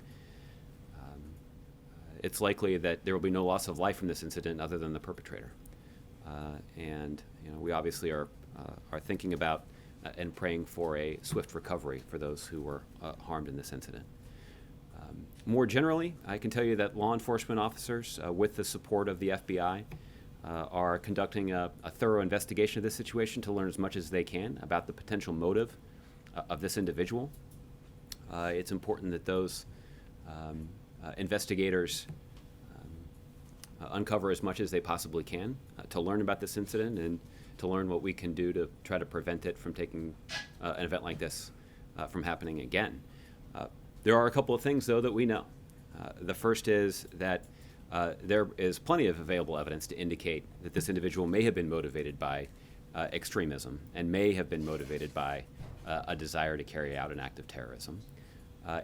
It's likely that there will be no loss of life from this incident other than the perpetrator. We obviously are thinking about and praying for a swift recovery for those who were harmed in this incident. More generally, I can tell you that law enforcement officers, with the support of the FBI, are conducting a thorough investigation of this situation to learn as much as they can about the potential motive of this individual. It's important that those investigators uncover as much as they possibly can to learn about this incident and to learn what we can do to try to prevent it from taking an event like this from happening again. There are a couple of things, though, that we know. The first is that there is plenty of available evidence to indicate that this individual may have been motivated by extremism and may have been motivated by a desire to carry out an act of terrorism.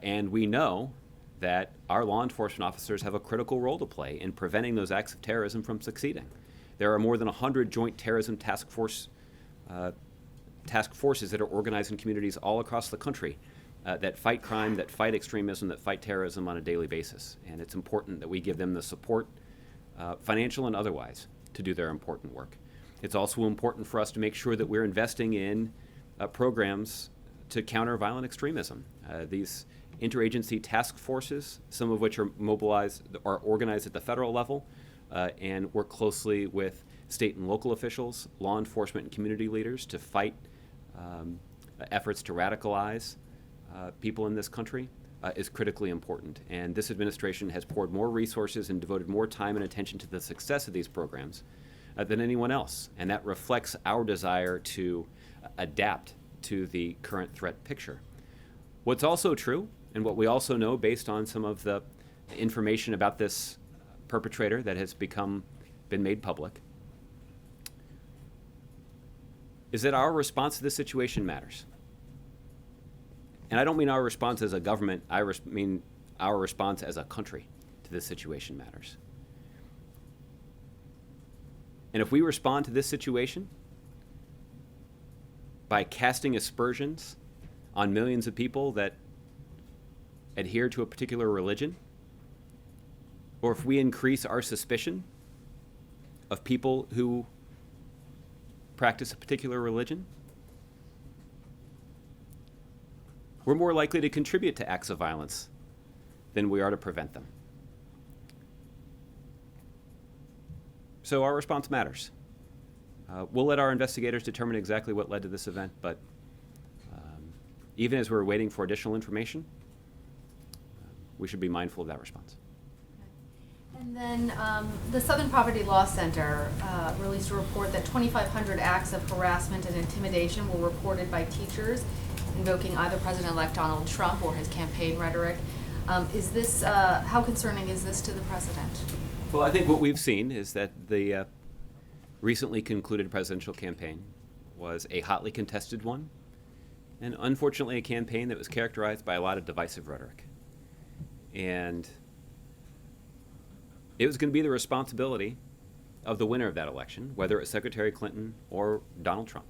And we know that our law enforcement officers have a critical role to play in preventing those acts of terrorism from succeeding. There are more than 100 joint terrorism task forces that are organized in communities all across the country that fight crime, that fight extremism, that fight terrorism on a daily basis. And it's important that we give them the support, financial and otherwise, to do their important work. It's also important for us to make sure that we're investing in programs to counter violent extremism. These interagency task forces, some of which are organized at the federal level and work closely with state and local officials, law enforcement and community leaders to fight efforts to radicalize people in this country is critically important. And this administration has poured more resources and devoted more time and attention to the success of these programs than anyone else. And that reflects our desire to adapt to the current threat picture. What's also true, and what we also know based on some of the information about this perpetrator that has been made public, is that our response to this situation matters. And I don't mean our response as a government, I mean our response as a country to this situation matters. And if we respond to this situation by casting aspersions on millions of people that adhere to a particular religion, or if we increase our suspicion of people who practice a particular religion, we're more likely to contribute to acts of violence than we are to prevent them. So our response matters. We'll let our investigators determine exactly what led to this event, but even as we're waiting for additional information, we should be mindful of that response. And then the Southern Poverty Law Center released a report that 2,500 acts of harassment and intimidation were reported by teachers invoking either President-elect Donald Trump or his campaign rhetoric. Is this, how concerning is this to the president? Well, I think what we've seen is that the recently concluded presidential campaign was a hotly contested one, and unfortunately a campaign that was characterized by a lot of divisive rhetoric. And it was going to be the responsibility of the winner of that election, whether it's Secretary Clinton or Donald Trump,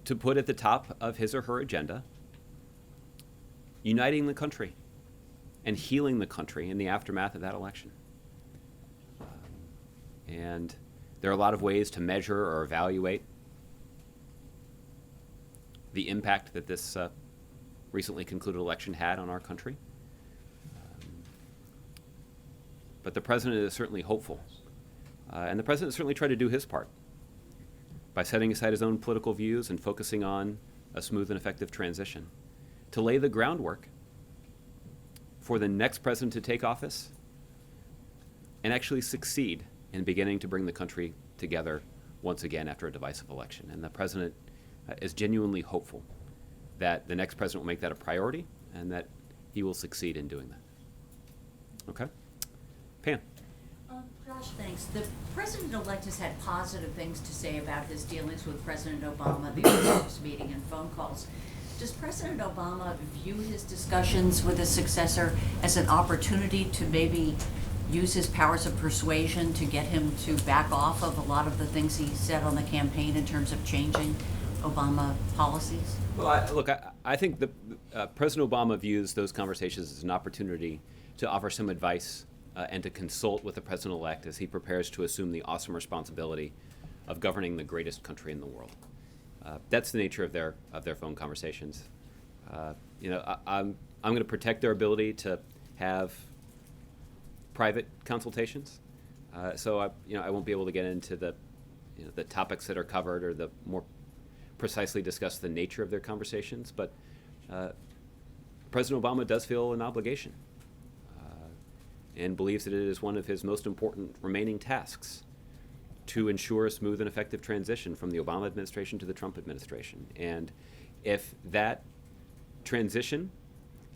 to put at the top of his or her agenda uniting the country and healing the country in the aftermath of that election. And there are a lot of ways to measure or evaluate the impact that this recently concluded election had on our country. But the president is certainly hopeful. And the president certainly tried to do his part by setting aside his own political views and focusing on a smooth and effective transition to lay the groundwork for the next president to take office and actually succeed in beginning to bring the country together once again after a divisive election. And the president is genuinely hopeful that the next president will make that a priority and that he will succeed in doing that. Okay? Pam. Josh, thanks. The president-elect has had positive things to say about his dealings with President Obama, the office meeting and phone calls. Does President Obama view his discussions with his successor as an opportunity to maybe use his powers of persuasion to get him to back off of a lot of the things he said on the campaign in terms of changing Obama policies? Well, I think that President Obama views those conversations as an opportunity to offer some advice and to consult with the president-elect as he prepares to assume the awesome responsibility of governing the greatest country in the world. That's the nature of their phone conversations. I'm going to protect their ability to have private consultations. So I won't be able to get into the topics that are covered or the more precisely discuss the nature of their conversations. But President Obama does feel an obligation and believes that it is one of his most important remaining tasks to ensure a smooth and effective transition from the Obama administration to the Trump administration. And if that transition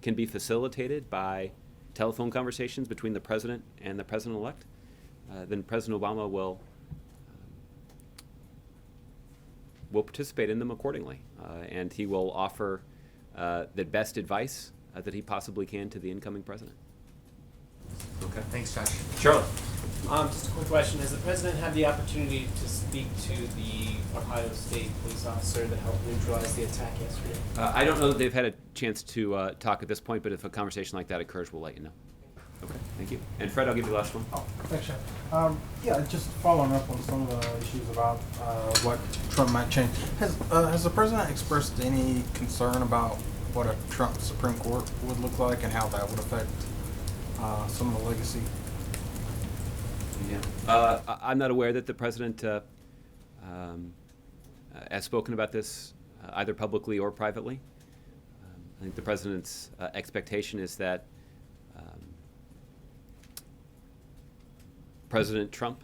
can be facilitated by telephone conversations between the president and the president-elect, then President Obama will participate in them accordingly. And he will offer the best advice that he possibly can to the incoming president. Okay. Thanks, Josh. Charlotte. Just a quick question. Has the president had the opportunity to speak to the Ohio State police officer that helped neutralize the attack yesterday? I don't know that they've had a chance to talk at this point, but if a conversation like that occurs, we'll let you know. Okay, thank you. And Fred, I'll give you the last one. Thanks, Sean. Just following up on some of the issues about what Trump might change. Has the president expressed any concern about what a Trump Supreme Court would look like and how that would affect some of the legacy? Yeah. I'm not aware that the president has spoken about this either publicly or privately. I think the president's expectation is that President Trump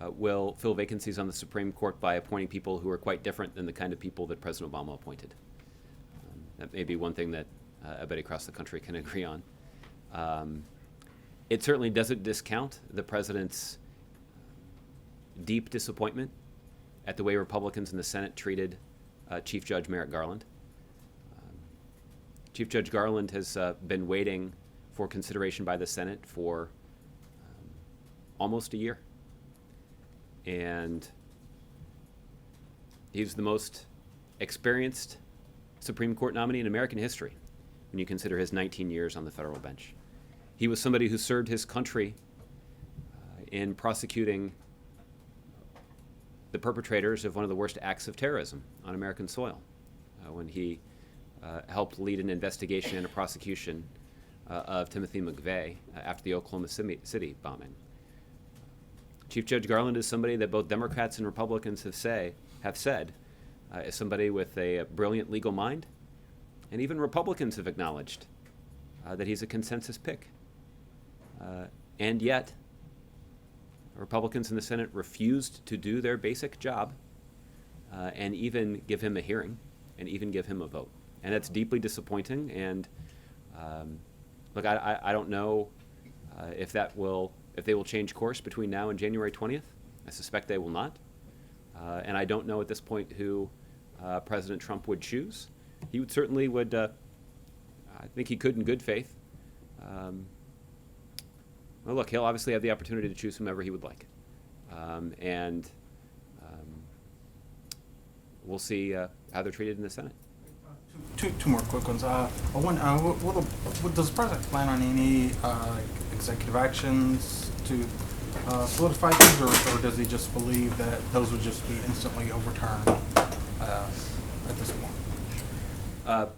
will fill vacancies on the Supreme Court by appointing people who are quite different than the kind of people that President Obama appointed. That may be one thing that everybody across the country can agree on. It certainly doesn't discount the president's deep disappointment at the way Republicans in the Senate treated Chief Judge Merrick Garland. Chief Judge Garland has been waiting for consideration by the Senate for almost a year. And he's the most experienced Supreme Court nominee in American history when you consider his 19 years on the federal bench. He was somebody who served his country in prosecuting the perpetrators of one of the worst acts of terrorism on American soil when he helped lead an investigation and a prosecution of Timothy McVeigh after the Oklahoma City bombing. Chief Judge Garland is somebody that both Democrats and Republicans have said is somebody with a brilliant legal mind, and even Republicans have acknowledged that he's a consensus pick. And yet, Republicans in the Senate refused to do their basic job and even give him a hearing and even give him a vote. And that's deeply disappointing. And look, I don't know if they will change course between now and January 20th. I suspect they will not. And I don't know at this point who President Trump would choose. He would certainly I think he could in good faith. Well, look, he'll obviously have the opportunity to choose whomever he would like. We'll see how they're treated in the Senate. Two more quick ones. Does the president plan on any executive actions to solidify things, or does he just believe that those would just be instantly overturned at this point?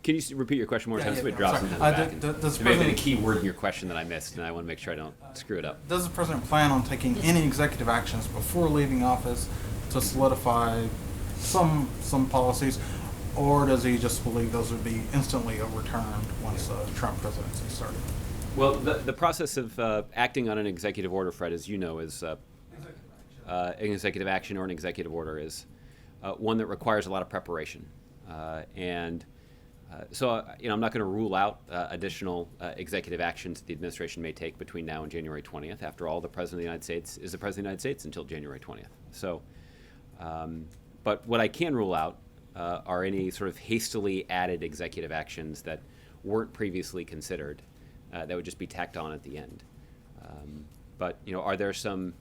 Can you repeat your question more Yeah, times? yeah, Somebody drops sorry. into the back. Does There may have been a President- key word in your question that I missed, and I want to make sure I don't screw it up. Does the president plan on taking any executive actions before leaving office to solidify some policies, or does he just believe those would be instantly overturned once the Trump presidency started? Well, the process of acting on an executive order, Fred, as you know, is an executive action or an executive order is one that requires a lot of preparation. So I'm not going to rule out additional executive actions that the administration may take between now and January 20th. After all, the President of the United States is the President of the United States until January 20th. So, but what I can rule out are any sort of hastily added executive actions that weren't previously considered that would just be tacked on at the end. But are there some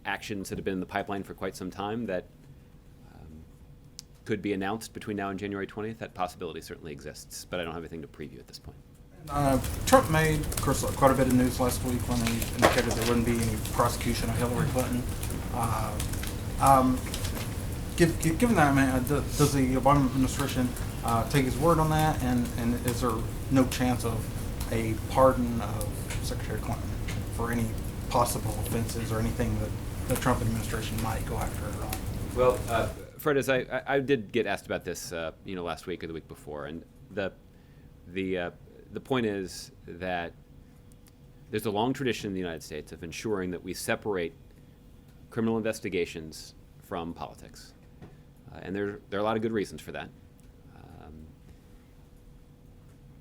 actions that have been in the pipeline for quite some time that could be announced between now and January 20th? That possibility certainly exists, but I don't have anything to preview at this point. Trump made, of course, quite a bit of news last week when he indicated there wouldn't be any prosecution of Hillary Clinton. Given that, does the Obama administration take his word on that, and is there no chance of a pardon of Secretary Clinton for any possible offenses or anything that the Trump administration might go after her on? Well, Fred, as I did get asked about this, last week or the week before, and the point is that there's a long tradition in the United States of ensuring that we separate criminal investigations from politics, and there are a lot of good reasons for that.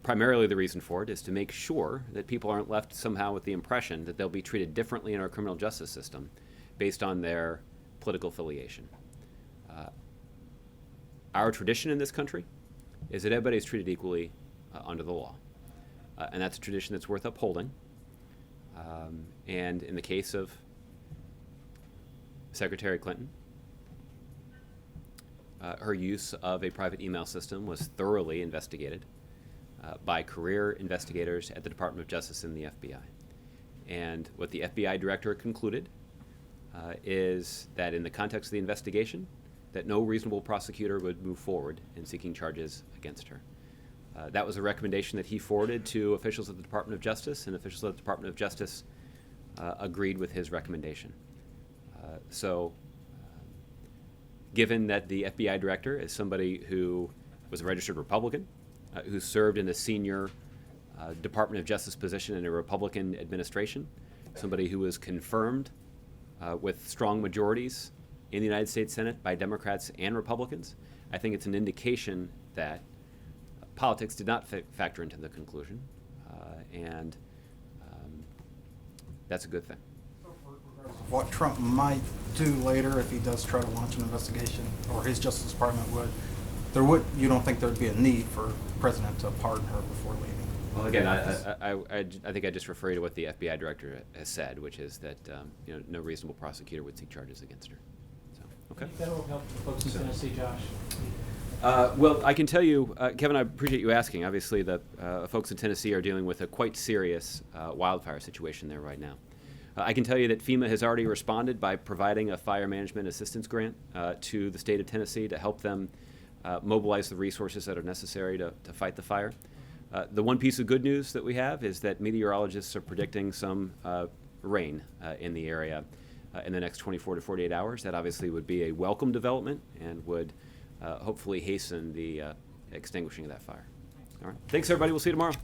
Primarily, the reason for it is to make sure that people aren't left somehow with the impression that they'll be treated differently in our criminal justice system based on their political affiliation. Our tradition in this country is that everybody is treated equally under the law. And that's a tradition that's worth upholding. And in the case of Secretary Clinton, her use of a private email system was thoroughly investigated by career investigators at the Department of Justice and the FBI. And what the FBI director concluded is that in the context of the investigation, that no reasonable prosecutor would move forward in seeking charges against her. That was a recommendation that he forwarded to officials at the Department of Justice, and officials at the Department of Justice agreed with his recommendation. Given that the FBI director is somebody who was a registered Republican, who served in a senior Department of Justice position in a Republican administration, somebody who was confirmed with strong majorities in the United States Senate by Democrats and Republicans, I think it's an indication that politics did not factor into the conclusion, and that's a good thing. What Trump might do later if he does try to launch an investigation, or his Justice Department would, you don't think there'd be a need for the president to pardon her before leaving? Well, again, I think I just refer you to what the FBI director has said, which is that no reasonable prosecutor would seek charges against her. So, okay. Any federal help for folks in Tennessee, Josh? Well, I can tell you, Kevin, I appreciate you asking. Obviously, the folks in Tennessee are dealing with a quite serious wildfire situation there right now. I can tell you that FEMA has already responded by providing a fire management assistance grant to the state of Tennessee to help them mobilize the resources that are necessary to fight the fire. The one piece of good news that we have is that meteorologists are predicting some rain in the area in the next 24 to 48 hours. That obviously would be a welcome development and would hopefully hasten the extinguishing of that fire. All right. Thanks, everybody. We'll see you tomorrow.